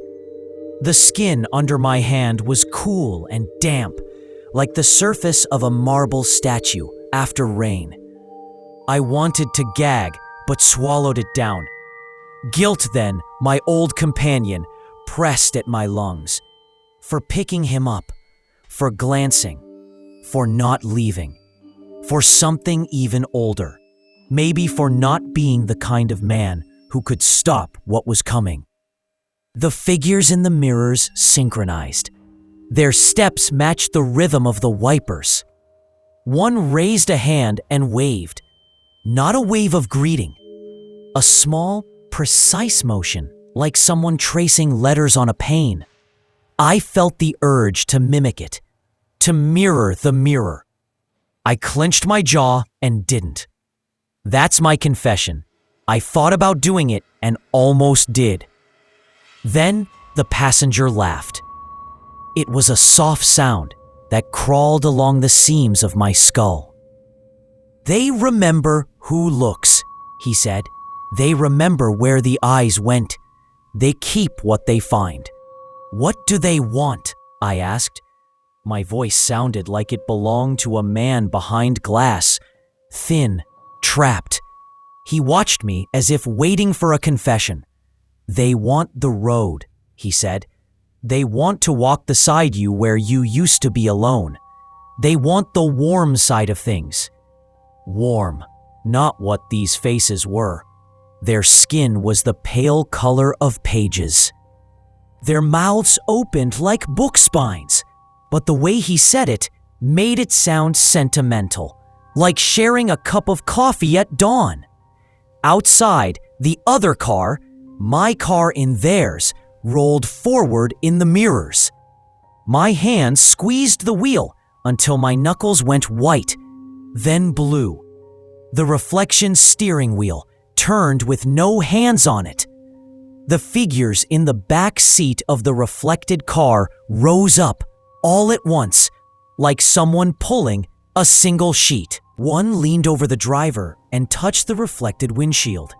The skin under my hand was cool and damp, like the surface of a marble statue after rain. I wanted to gag, but swallowed it down. Guilt then, my old companion, pressed at my lungs. For picking him up, for glancing, for not leaving, for something even older, maybe for not being the kind of man who could stop what was coming. The figures in the mirrors synchronized. Their steps matched the rhythm of the wipers. One raised a hand and waved. Not a wave of greeting. A small, precise motion, like someone tracing letters on a pane. I felt the urge to mimic it, to mirror the mirror. I clenched my jaw and didn't. That's my confession. I thought about doing it and almost did. Then the passenger laughed. It was a soft sound that crawled along the seams of my skull. They remember who looks, he said. They remember where the eyes went. They keep what they find. What do they want? I asked. My voice sounded like it belonged to a man behind glass, thin, trapped. He watched me as if waiting for a confession. They want the road, he said. They want to walk beside you where you used to be alone. They want the warm side of things. Warm, not what these faces were. Their skin was the pale color of pages. Their mouths opened like book spines, but the way he said it made it sound sentimental, like sharing a cup of coffee at dawn. Outside, the other car, my car in theirs, rolled forward in the mirrors. My hand squeezed the wheel until my knuckles went white, then blue. The reflection steering wheel turned with no hands on it. The figures in the back seat of the reflected car rose up all at once, like someone pulling a single sheet. One leaned over the driver and touched the reflected windshield.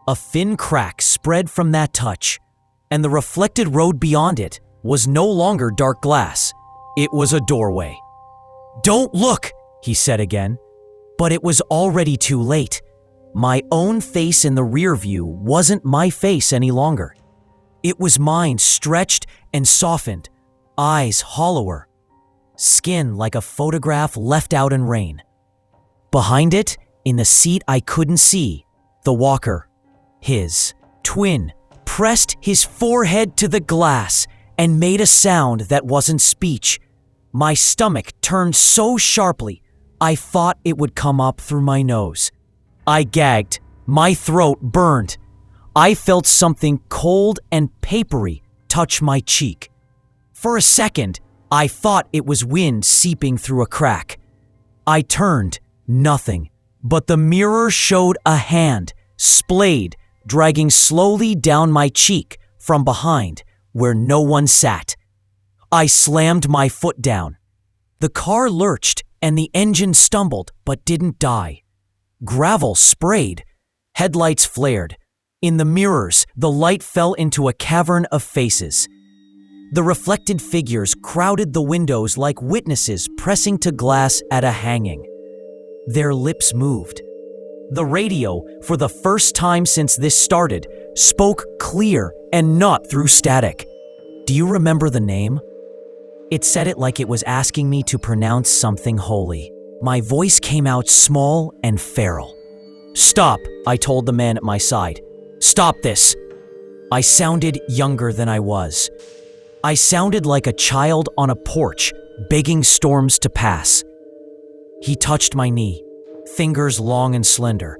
A thin crack spread from that touch, and the reflected road beyond it was no longer dark glass. It was a doorway. "Don't look," he said again. But it was already too late. My own face in the rear view wasn't my face any longer. It was mine, stretched and softened, eyes hollower, skin like a photograph left out in rain. Behind it, in the seat I couldn't see, the walker, his twin, pressed his forehead to the glass and made a sound that wasn't speech. My stomach turned so sharply, I thought it would come up through my nose. I gagged. My throat burned. I felt something cold and papery touch my cheek. For a second, I thought it was wind seeping through a crack. I turned. Nothing. But the mirror showed a hand, splayed, dragging slowly down my cheek from behind, where no one sat. I slammed my foot down. The car lurched and the engine stumbled but didn't die. Gravel sprayed. Headlights flared. In the mirrors, the light fell into a cavern of faces. The reflected figures crowded the windows like witnesses pressing to glass at a hanging. Their lips moved. The radio, for the first time since this started, spoke clear and not through static. "Do you remember the name?" It said it like it was asking me to pronounce something holy. My voice came out small and feral. "Stop," I told the man at my side. "Stop this." I sounded younger than I was. I sounded like a child on a porch, begging storms to pass. He touched my knee, fingers long and slender,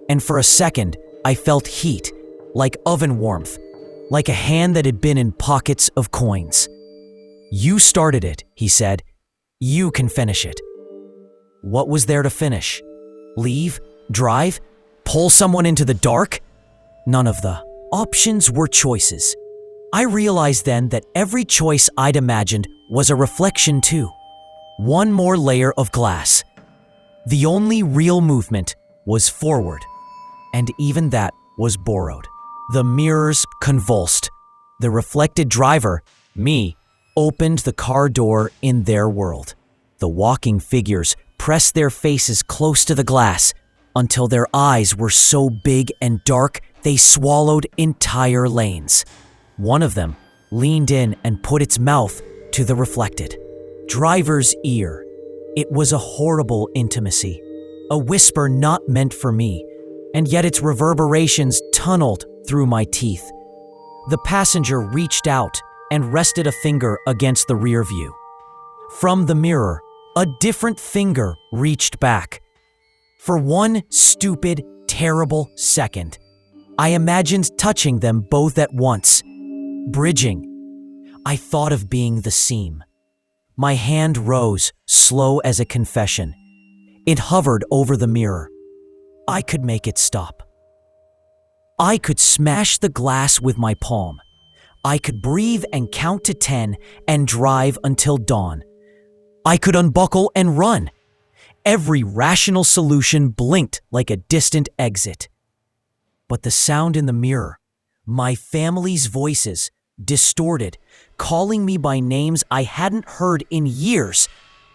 and for a second, I felt heat, like oven warmth, like a hand that had been in pockets of coins. "You started it," he said. "You can finish it." What was there to finish? Leave? Drive? Pull someone into the dark? None of the options were choices. I realized then that every choice I'd imagined was a reflection too. One more layer of glass. The only real movement was forward, and even that was borrowed. The mirrors convulsed. The reflected driver, me, opened the car door in their world. The walking figures pressed their faces close to the glass until their eyes were so big and dark they swallowed entire lanes. One of them leaned in and put its mouth to the reflected driver's ear. It was a horrible intimacy, a whisper not meant for me, and yet its reverberations tunneled through my teeth. The passenger reached out and rested a finger against the rear view. From the mirror, a different finger reached back. For one stupid, terrible second, I imagined touching them both at once, bridging. I thought of being the seam. My hand rose, slow as a confession. It hovered over the mirror. I could make it stop. I could smash the glass with my palm. I could breathe and count to 10 and drive until dawn. I could unbuckle and run. Every rational solution blinked like a distant exit. But the sound in the mirror, my family's voices, distorted, calling me by names I hadn't heard in years,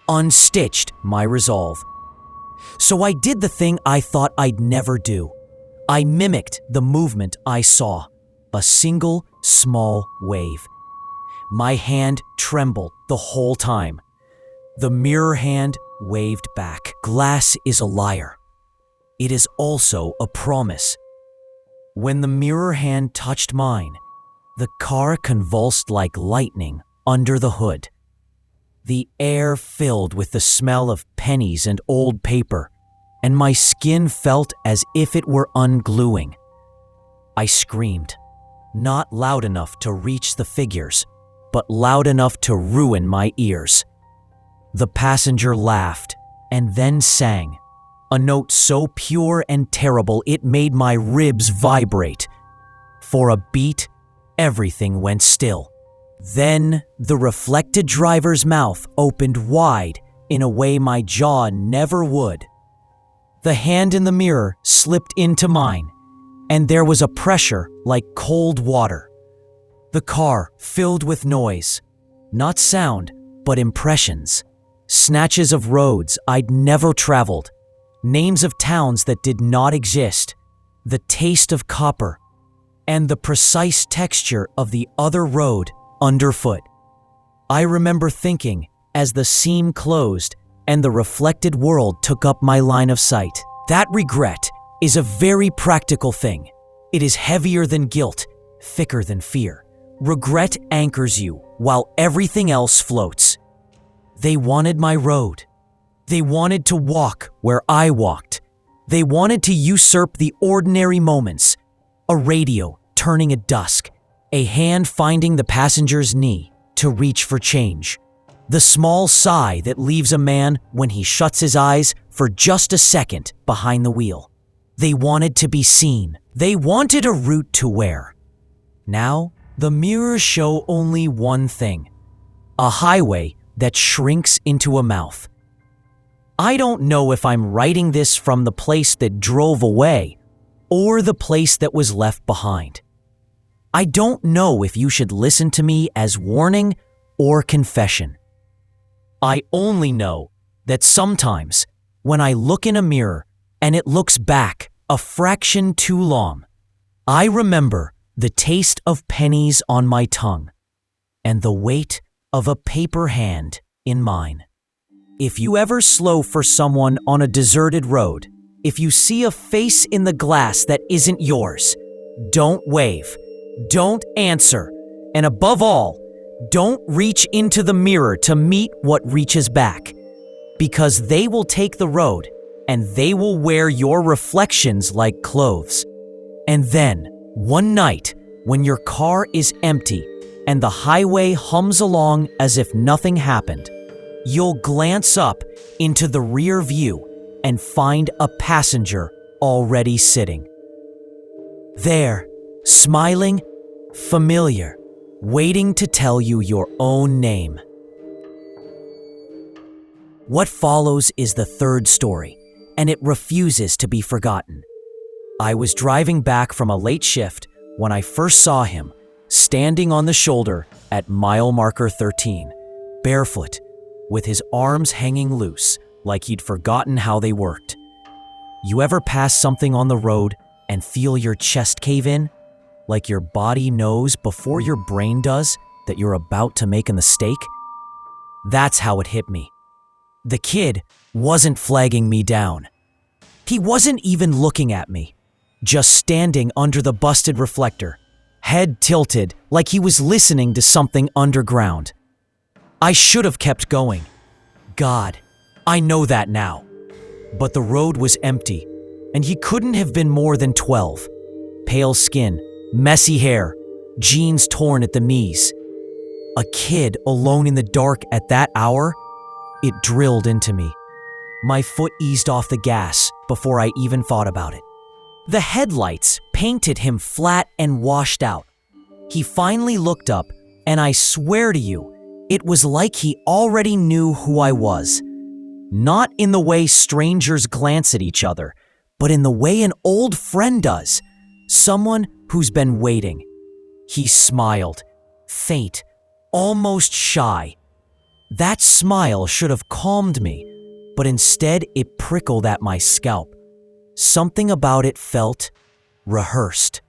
unstitched my resolve. So I did the thing I thought I'd never do. I mimicked the movement I saw, a single small wave. My hand trembled the whole time. The mirror hand waved back. Glass is a liar. It is also a promise. When the mirror hand touched mine, the car convulsed like lightning under the hood. The air filled with the smell of pennies and old paper, and my skin felt as if it were ungluing. I screamed, not loud enough to reach the figures, but loud enough to ruin my ears. The passenger laughed and then sang, a note so pure and terrible it made my ribs vibrate. For a beat, everything went still. Then the reflected driver's mouth opened wide in a way my jaw never would. The hand in the mirror slipped into mine, and there was a pressure like cold water. The car filled with noise, not sound, but impressions. Snatches of roads I'd never traveled, names of towns that did not exist, the taste of copper, and the precise texture of the other road underfoot. I remember thinking, as the seam closed and the reflected world took up my line of sight, that regret is a very practical thing. It is heavier than guilt, thicker than fear. Regret anchors you while everything else floats. They wanted my road. They wanted to walk where I walked. They wanted to usurp the ordinary moments. A radio turning at dusk, a hand finding the passenger's knee to reach for change, the small sigh that leaves a man when he shuts his eyes for just a second behind the wheel. They wanted to be seen. They wanted a route to where. Now, the mirrors show only one thing, a highway that shrinks into a mouth. I don't know if I'm writing this from the place that drove away or the place that was left behind. I don't know if you should listen to me as warning or confession. I only know that sometimes when I look in a mirror and it looks back a fraction too long, I remember the taste of pennies on my tongue and the weight of a paper hand in mine. If you ever slow for someone on a deserted road, if you see a face in the glass that isn't yours, don't wave, don't answer, and above all, don't reach into the mirror to meet what reaches back, because they will take the road and they will wear your reflections like clothes. And then, one night, when your car is empty and the highway hums along as if nothing happened, you'll glance up into the rear view and find a passenger already sitting. There, smiling, familiar, waiting to tell you your own name. What follows is the third story, and it refuses to be forgotten. I was driving back from a late shift when I first saw him, standing on the shoulder at mile marker 13, barefoot, with his arms hanging loose like he'd forgotten how they worked. You ever pass something on the road and feel your chest cave in? Like your body knows before your brain does that you're about to make a mistake? That's how it hit me. The kid wasn't flagging me down. He wasn't even looking at me, just standing under the busted reflector, head tilted like he was listening to something underground. I should have kept going. God, I know that now. But the road was empty, and he couldn't have been more than 12. Pale skin, messy hair, jeans torn at the knees. A kid alone in the dark at that hour? It drilled into me. My foot eased off the gas before I even thought about it. The headlights painted him flat and washed out. He finally looked up, and I swear to you, it was like he already knew who I was. Not in the way strangers glance at each other, but in the way an old friend does. Someone who's been waiting. He smiled, faint, almost shy. That smile should have calmed me, but instead it prickled at my scalp. Something about it felt rehearsed.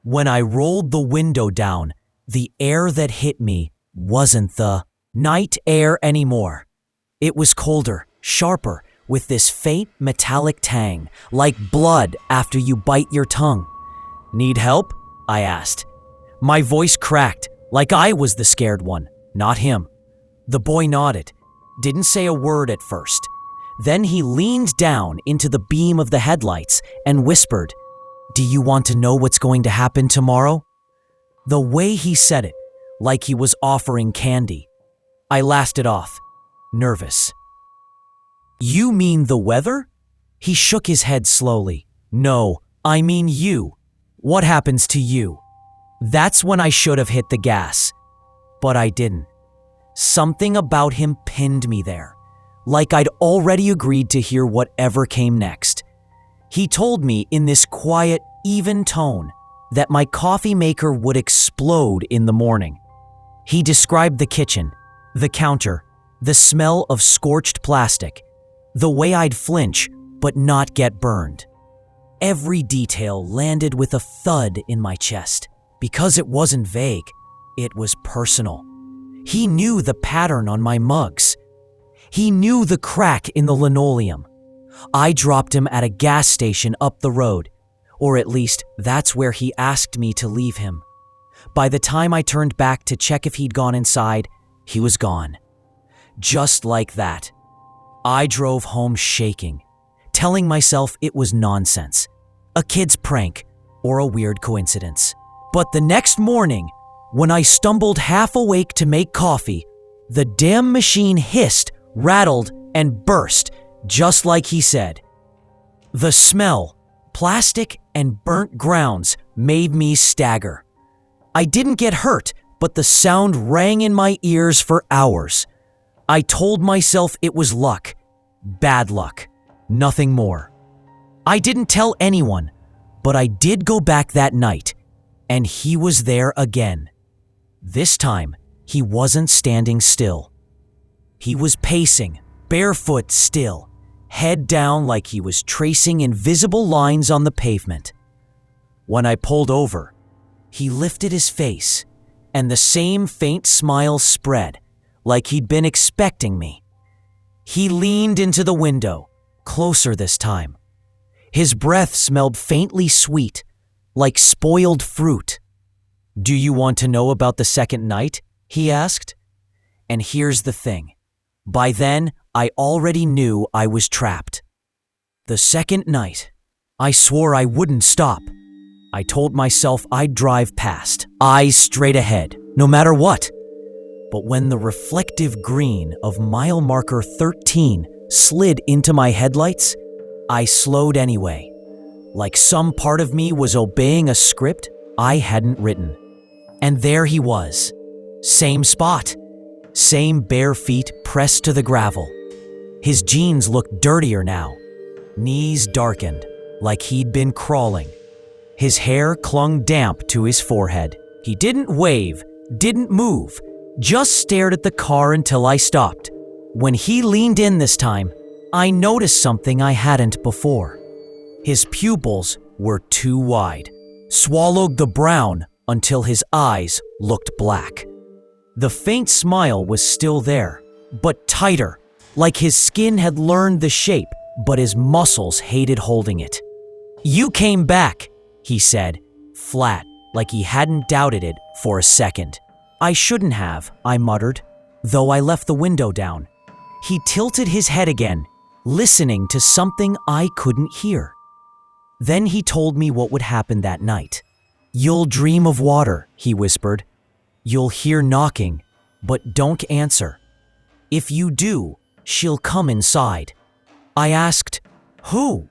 When I rolled the window down, the air that hit me wasn't the night air anymore. It was colder, sharper, with this faint metallic tang, like blood after you bite your tongue. "Need help?" I asked. My voice cracked, like I was the scared one, not him. The boy nodded, didn't say a word at first. Then he leaned down into the beam of the headlights and whispered, "Do you want to know what's going to happen tomorrow?" The way he said it, like he was offering candy. I laughed it off, nervous. "You mean the weather?" He shook his head slowly. "No, I mean you. What happens to you?" That's when I should have hit the gas. But I didn't. Something about him pinned me there, like I'd already agreed to hear whatever came next. He told me in this quiet, even tone that my coffee maker would explode in the morning. He described the kitchen, the counter, the smell of scorched plastic, the way I'd flinch but not get burned. Every detail landed with a thud in my chest. Because it wasn't vague, it was personal. He knew the pattern on my mugs. He knew the crack in the linoleum. I dropped him at a gas station up the road, or at least that's where he asked me to leave him. By the time I turned back to check if he'd gone inside, he was gone. Just like that. I drove home shaking, telling myself it was nonsense, a kid's prank, or a weird coincidence. But the next morning, when I stumbled half awake to make coffee, the damn machine hissed, rattled, and burst, just like he said. The smell, plastic, and burnt grounds made me stagger. I didn't get hurt, but the sound rang in my ears for hours. I told myself it was luck, bad luck, nothing more. I didn't tell anyone, but I did go back that night. And he was there again. This time, he wasn't standing still. He was pacing, barefoot still, head down like he was tracing invisible lines on the pavement. When I pulled over, he lifted his face, and the same faint smile spread, like he'd been expecting me. He leaned into the window, closer this time. His breath smelled faintly sweet, like spoiled fruit. "Do you want to know about the second night?" he asked. And here's the thing. By then, I already knew I was trapped. The second night, I swore I wouldn't stop. I told myself I'd drive past, eyes straight ahead, no matter what. But when the reflective green of mile marker 13 slid into my headlights, I slowed anyway. Like some part of me was obeying a script I hadn't written. And there he was. Same spot. Same bare feet pressed to the gravel. His jeans looked dirtier now. Knees darkened, like he'd been crawling. His hair clung damp to his forehead. He didn't wave, didn't move, just stared at the car until I stopped. When he leaned in this time, I noticed something I hadn't before. His pupils were too wide, swallowed the brown until his eyes looked black. The faint smile was still there, but tighter, like his skin had learned the shape, but his muscles hated holding it. "You came back," he said, flat, like he hadn't doubted it for a second. "I shouldn't have," I muttered, though I left the window down. He tilted his head again, listening to something I couldn't hear. Then he told me what would happen that night. "You'll dream of water," he whispered. "You'll hear knocking, but don't answer. If you do, she'll come inside." I asked, "Who?"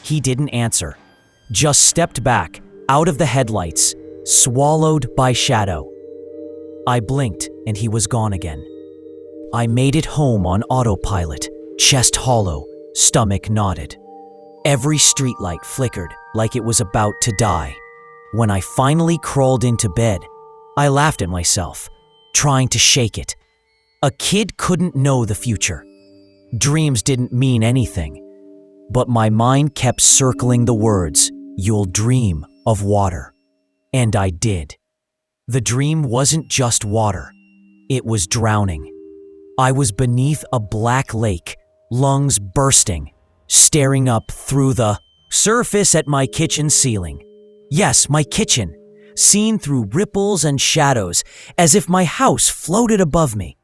He didn't answer, just stepped back, out of the headlights, swallowed by shadow. I blinked and he was gone again. I made it home on autopilot, chest hollow, stomach knotted. Every streetlight flickered like it was about to die. When I finally crawled into bed, I laughed at myself, trying to shake it. A kid couldn't know the future. Dreams didn't mean anything. But my mind kept circling the words, "You'll dream of water." And I did. The dream wasn't just water. It was drowning. I was beneath a black lake, lungs bursting, staring up through the surface at my kitchen ceiling. Yes, my kitchen, seen through ripples and shadows, as if my house floated above me.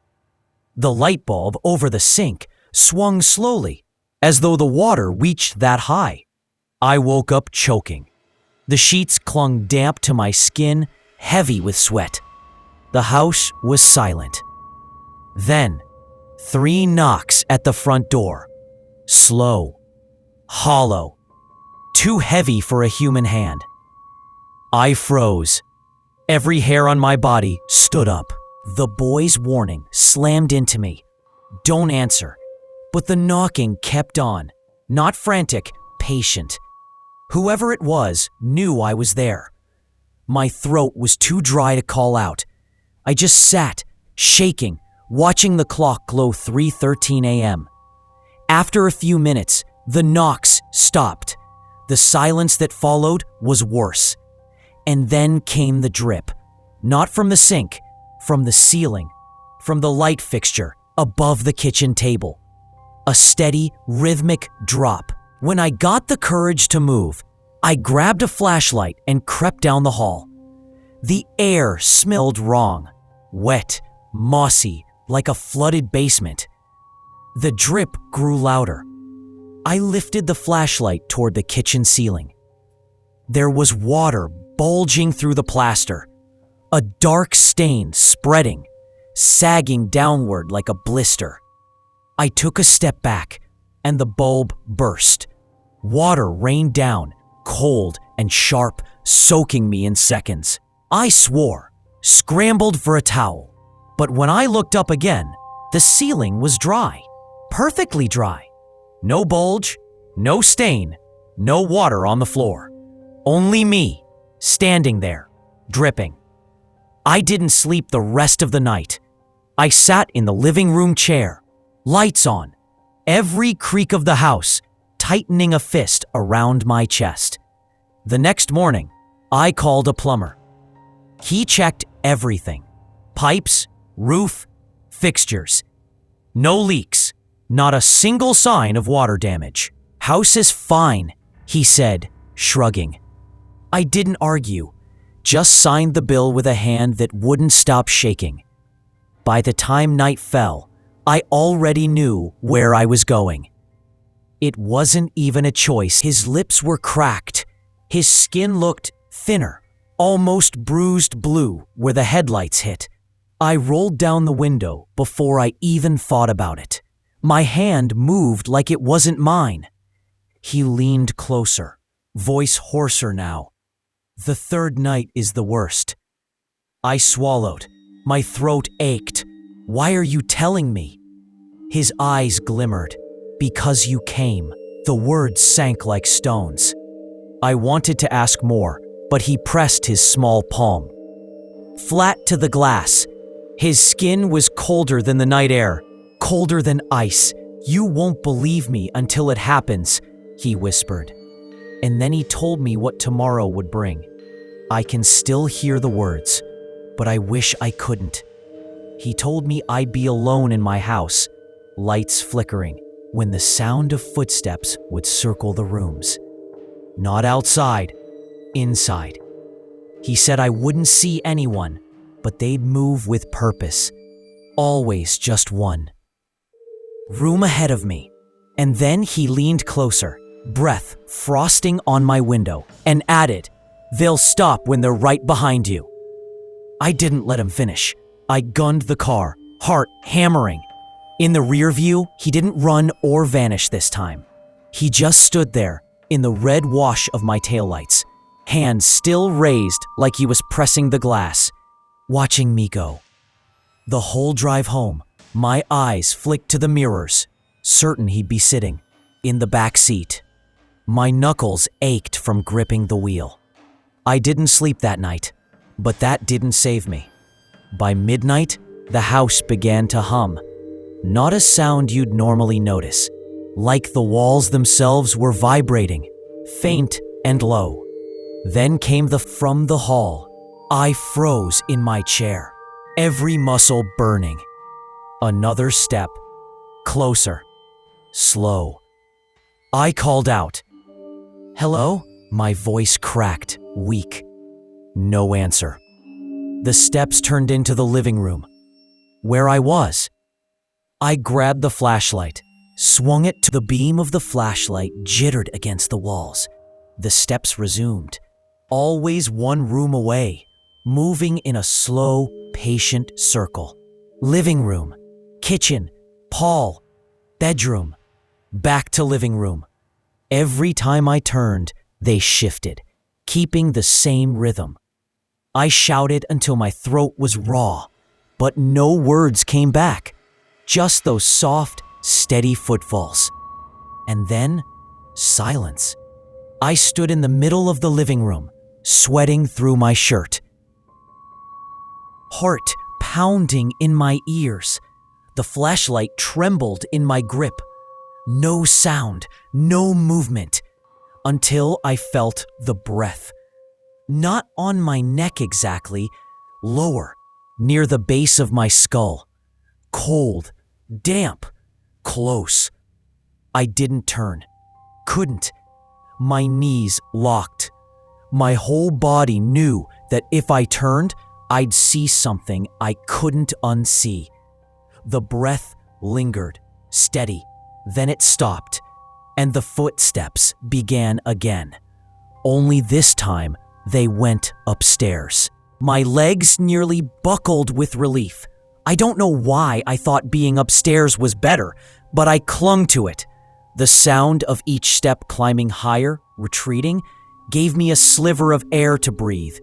The light bulb over the sink swung slowly, as though the water reached that high. I woke up choking. The sheets clung damp to my skin, heavy with sweat. The house was silent. Then, 3 knocks at the front door. Slow, hollow, too heavy for a human hand. I froze. Every hair on my body stood up. The boy's warning slammed into me. "Don't answer." But the knocking kept on, not frantic, patient. Whoever it was knew I was there. My throat was too dry to call out. I just sat, shaking, watching the clock glow 3:13 a.m. After a few minutes, the knocks stopped. The silence that followed was worse. And then came the drip. Not from the sink, from the ceiling, from the light fixture above the kitchen table. A steady, rhythmic drop. When I got the courage to move, I grabbed a flashlight and crept down the hall. The air smelled wrong, wet, mossy, like a flooded basement. The drip grew louder. I lifted the flashlight toward the kitchen ceiling. There was water bulging through the plaster, a dark stain spreading, sagging downward like a blister. I took a step back, and the bulb burst. Water rained down, cold and sharp, soaking me in seconds. I swore, scrambled for a towel. But when I looked up again, the ceiling was dry, perfectly dry. No bulge, no stain, no water on the floor. Only me, standing there, dripping. I didn't sleep the rest of the night. I sat in the living room chair, lights on, every creak of the house tightening a fist around my chest. The next morning, I called a plumber. He checked everything: pipes, roof, fixtures. No leaks, not a single sign of water damage. "House is fine," he said, shrugging. I didn't argue, just signed the bill with a hand that wouldn't stop shaking. By the time night fell, I already knew where I was going. It wasn't even a choice. His lips were cracked. His skin looked thinner, almost bruised blue where the headlights hit. I rolled down the window before I even thought about it. My hand moved like it wasn't mine. He leaned closer, voice hoarser now. "The third night is the worst." I swallowed. My throat ached. "Why are you telling me?" His eyes glimmered. "Because you came." The words sank like stones. I wanted to ask more, but he pressed his small palm flat to the glass. His skin was colder than the night air, colder than ice. "You won't believe me until it happens," he whispered. And then he told me what tomorrow would bring. I can still hear the words, but I wish I couldn't. He told me I'd be alone in my house, lights flickering, when the sound of footsteps would circle the rooms. Not outside, inside. He said I wouldn't see anyone, but they'd move with purpose. Always just one. Room ahead of me. And then he leaned closer, breath frosting on my window, and added, "They'll stop when they're right behind you." I didn't let him finish. I gunned the car, heart hammering. In the rear view, he didn't run or vanish this time. He just stood there, in the red wash of my taillights, hands still raised like he was pressing the glass, watching me go. The whole drive home, my eyes flicked to the mirrors, certain he'd be sitting in the back seat. My knuckles ached from gripping the wheel. I didn't sleep that night, but that didn't save me. By midnight, the house began to hum. Not a sound you'd normally notice, like the walls themselves were vibrating, faint and low. Then came from the hall. I froze in my chair, every muscle burning. Another step, closer, slow. I called out, "Hello?" My voice cracked, weak. No answer. The steps turned into the living room, where I was. I grabbed the flashlight, swung it to the beam of the flashlight, jittered against the walls. The steps resumed, always one room away, moving in a slow, patient circle. Living room, kitchen, hall, bedroom, back to living room. Every time I turned, they shifted, keeping the same rhythm. I shouted until my throat was raw, but no words came back, just those soft, steady footfalls. And then, silence. I stood in the middle of the living room, sweating through my shirt. Heart pounding in my ears. The flashlight trembled in my grip. No sound, no movement, until I felt the breath. Not on my neck exactly, lower, near the base of my skull. Cold, damp, close. I didn't turn, couldn't. My knees locked. My whole body knew that if I turned, I'd see something I couldn't unsee. The breath lingered, steady, then it stopped, and the footsteps began again. Only this time, they went upstairs. My legs nearly buckled with relief. I don't know why I thought being upstairs was better, but I clung to it. The sound of each step climbing higher, retreating, gave me a sliver of air to breathe.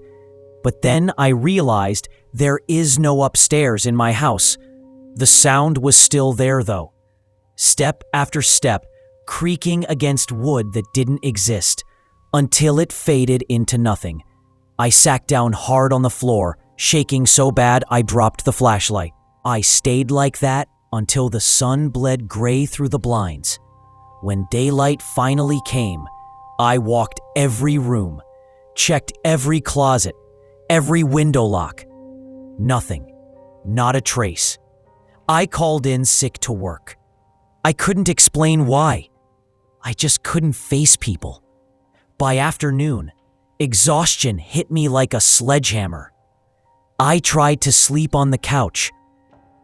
But then I realized there is no upstairs in my house. The sound was still there though. Step after step, creaking against wood that didn't exist, until it faded into nothing. I sat down hard on the floor, shaking so bad I dropped the flashlight. I stayed like that until the sun bled gray through the blinds. When daylight finally came, I walked every room, checked every closet, every window lock. Nothing, not a trace. I called in sick to work. I couldn't explain why. I just couldn't face people. By afternoon, exhaustion hit me like a sledgehammer. I tried to sleep on the couch.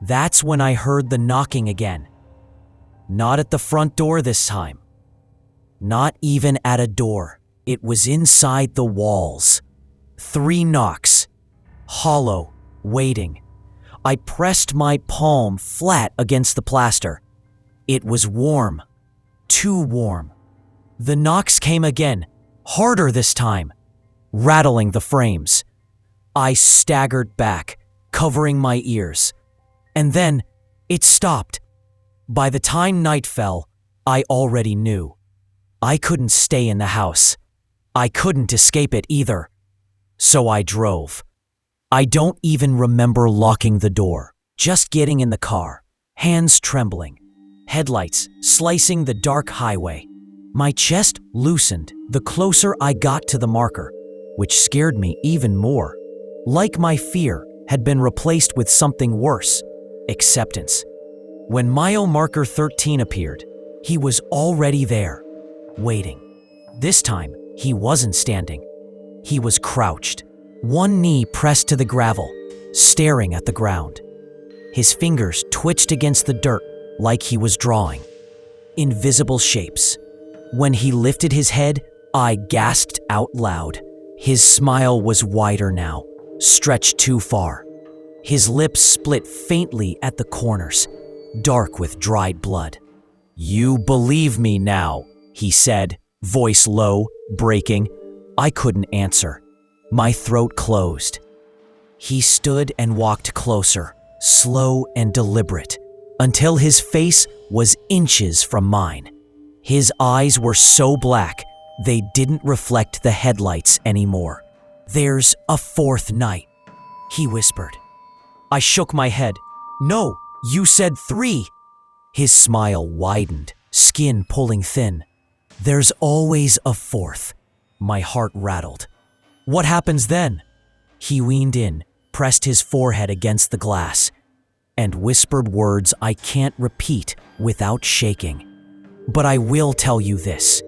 That's when I heard the knocking again. Not at the front door this time. Not even at a door. It was inside the walls. 3 knocks. Hollow, waiting. I pressed my palm flat against the plaster. It was warm. Too warm. The knocks came again, harder this time, rattling the frames. I staggered back, covering my ears. And then it stopped. By the time night fell, I already knew. I couldn't stay in the house. I couldn't escape it either. So I drove. I don't even remember locking the door, just getting in the car, hands trembling, headlights slicing the dark highway. My chest loosened the closer I got to the marker, which scared me even more. Like my fear had been replaced with something worse, acceptance. When mile marker 13 appeared, he was already there, waiting. This time, he wasn't standing. He was crouched, one knee pressed to the gravel, staring at the ground. His fingers twitched against the dirt like he was drawing. Invisible shapes. When he lifted his head, I gasped out loud. His smile was wider now, stretched too far. His lips split faintly at the corners, dark with dried blood. "You believe me now," he said, voice low, breaking. I couldn't answer. My throat closed. He stood and walked closer, slow and deliberate, until his face was inches from mine. His eyes were so black, they didn't reflect the headlights anymore. "There's a fourth night," he whispered. I shook my head. "No, you said 3. His smile widened, skin pulling thin. "There's always a fourth." My heart rattled. "What happens then?" He leaned in, pressed his forehead against the glass, and whispered words I can't repeat without shaking. "But I will tell you this."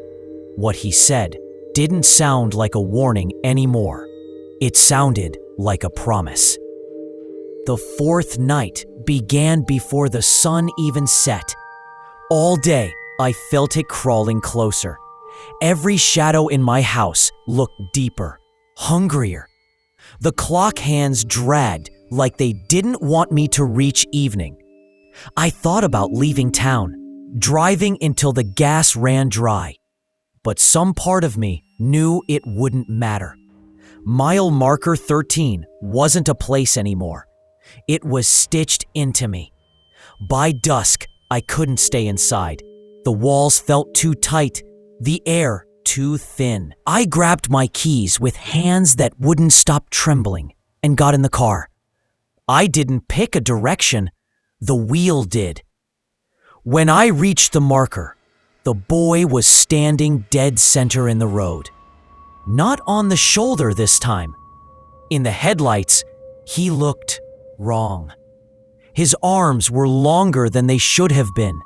What he said didn't sound like a warning anymore. It sounded like a promise. The fourth night began before the sun even set. All day, I felt it crawling closer. Every shadow in my house looked deeper, hungrier. The clock hands dragged like they didn't want me to reach evening. I thought about leaving town, driving until the gas ran dry. But some part of me knew it wouldn't matter. Mile marker 13 wasn't a place anymore. It was stitched into me. By dusk, I couldn't stay inside. The walls felt too tight, the air too thin. I grabbed my keys with hands that wouldn't stop trembling and got in the car. I didn't pick a direction, the wheel did. When I reached the marker, the boy was standing dead center in the road. Not on the shoulder this time. In the headlights, he looked wrong. His arms were longer than they should have been.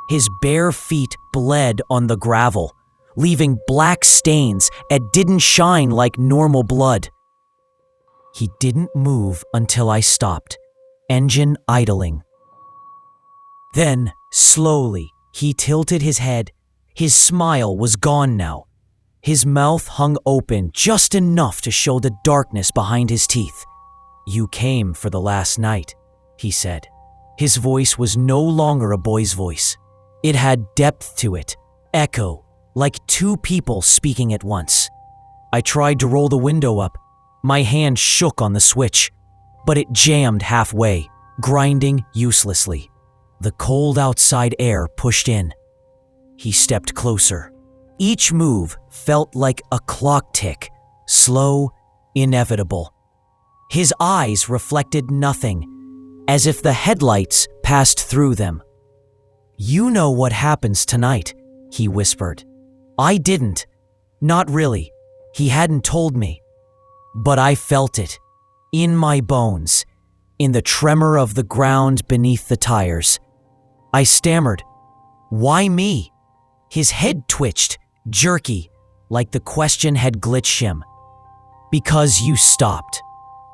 His bare feet bled on the gravel, leaving black stains that didn't shine like normal blood. He didn't move until I stopped, engine idling. Then, slowly, he tilted his head. His smile was gone now. His mouth hung open just enough to show the darkness behind his teeth. "You came for the last night," he said. His voice was no longer a boy's voice. It had depth to it, echo, like two people speaking at once. I tried to roll the window up. My hand shook on the switch, but it jammed halfway, grinding uselessly. The cold outside air pushed in. He stepped closer. Each move felt like a clock tick, slow, inevitable. His eyes reflected nothing, as if the headlights passed through them. "You know what happens tonight," he whispered. I didn't. Not really. He hadn't told me. But I felt it, in my bones, in the tremor of the ground beneath the tires. I stammered, "Why me?" His head twitched, jerky, like the question had glitched him. "Because you stopped."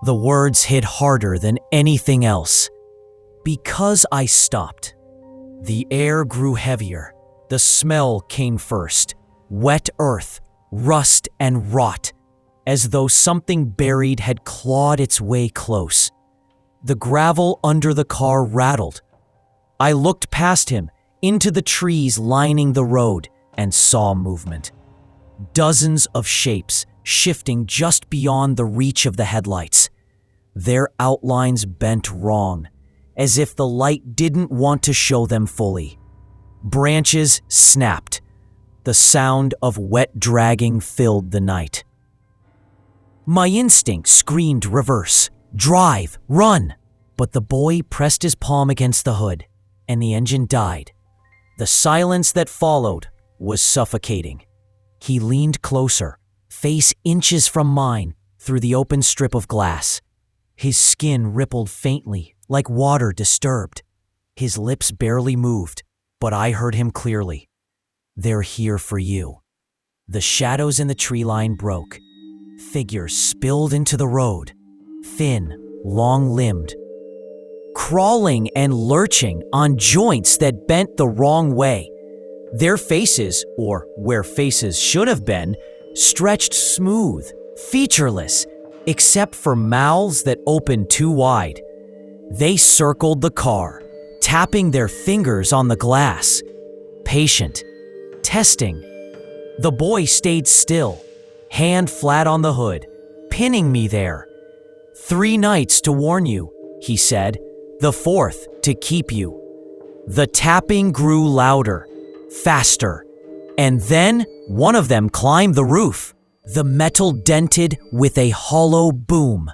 The words hit harder than anything else. Because I stopped. The air grew heavier. The smell came first. Wet earth, rust and rot, as though something buried had clawed its way close. The gravel under the car rattled. I looked past him, into the trees lining the road, and saw movement. Dozens of shapes shifting just beyond the reach of the headlights. Their outlines bent wrong, as if the light didn't want to show them fully. Branches snapped. The sound of wet dragging filled the night. My instinct screamed reverse, drive, run. But the boy pressed his palm against the hood, and the engine died. The silence that followed was suffocating. He leaned closer, face inches from mine, through the open strip of glass. His skin rippled faintly, like water disturbed. His lips barely moved, but I heard him clearly. "They're here for you." The shadows in the tree line broke. Figures spilled into the road, thin, long-limbed, crawling and lurching on joints that bent the wrong way. Their faces, or where faces should have been, stretched smooth, featureless, except for mouths that opened too wide. They circled the car, tapping their fingers on the glass. Patient. Testing. The boy stayed still, hand flat on the hood, pinning me there. 3 nights to warn you, he said, the 4th to keep you. The tapping grew louder, faster, and then one of them climbed the roof. The metal dented with a hollow boom.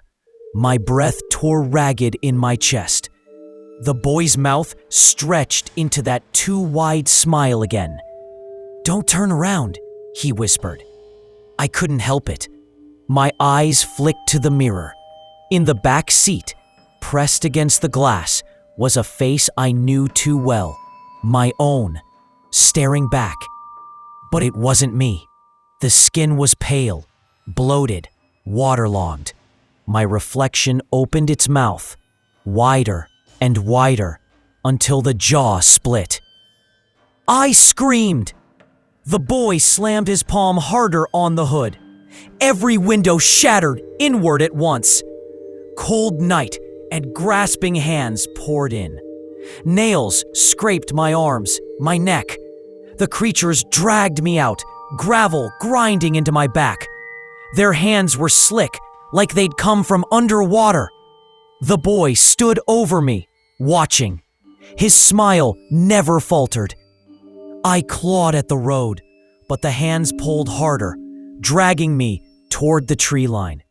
My breath tore ragged in my chest. The boy's mouth stretched into that too wide smile again. "Don't turn around," he whispered. I couldn't help it. My eyes flicked to the mirror. In the back seat, pressed against the glass, was a face I knew too well, my own, staring back. But it wasn't me. The skin was pale, bloated, waterlogged. My reflection opened its mouth, wider and wider, until the jaw split. I screamed. The boy slammed his palm harder on the hood. Every window shattered inward at once. Cold night and grasping hands poured in. Nails scraped my arms, my neck. The creatures dragged me out, gravel grinding into my back. Their hands were slick, like they'd come from underwater. The boy stood over me, watching. His smile never faltered. I clawed at the road, but the hands pulled harder, dragging me toward the tree line.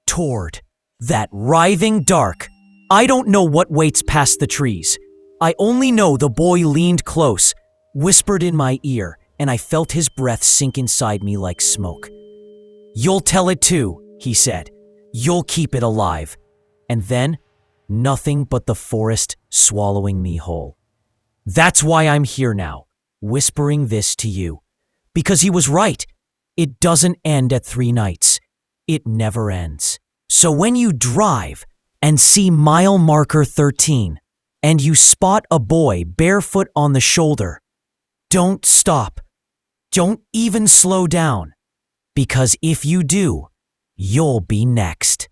Toward that writhing dark. I don't know what waits past the trees. I only know the boy leaned close, whispered in my ear, and I felt his breath sink inside me like smoke. "You'll tell it too," he said. "You'll keep it alive." And then, nothing but the forest swallowing me whole. That's why I'm here now, whispering this to you. Because he was right. It doesn't end at 3 nights. It never ends. So when you drive and see mile marker 13, and you spot a boy barefoot on the shoulder, don't stop. Don't even slow down. Because if you do, you'll be next.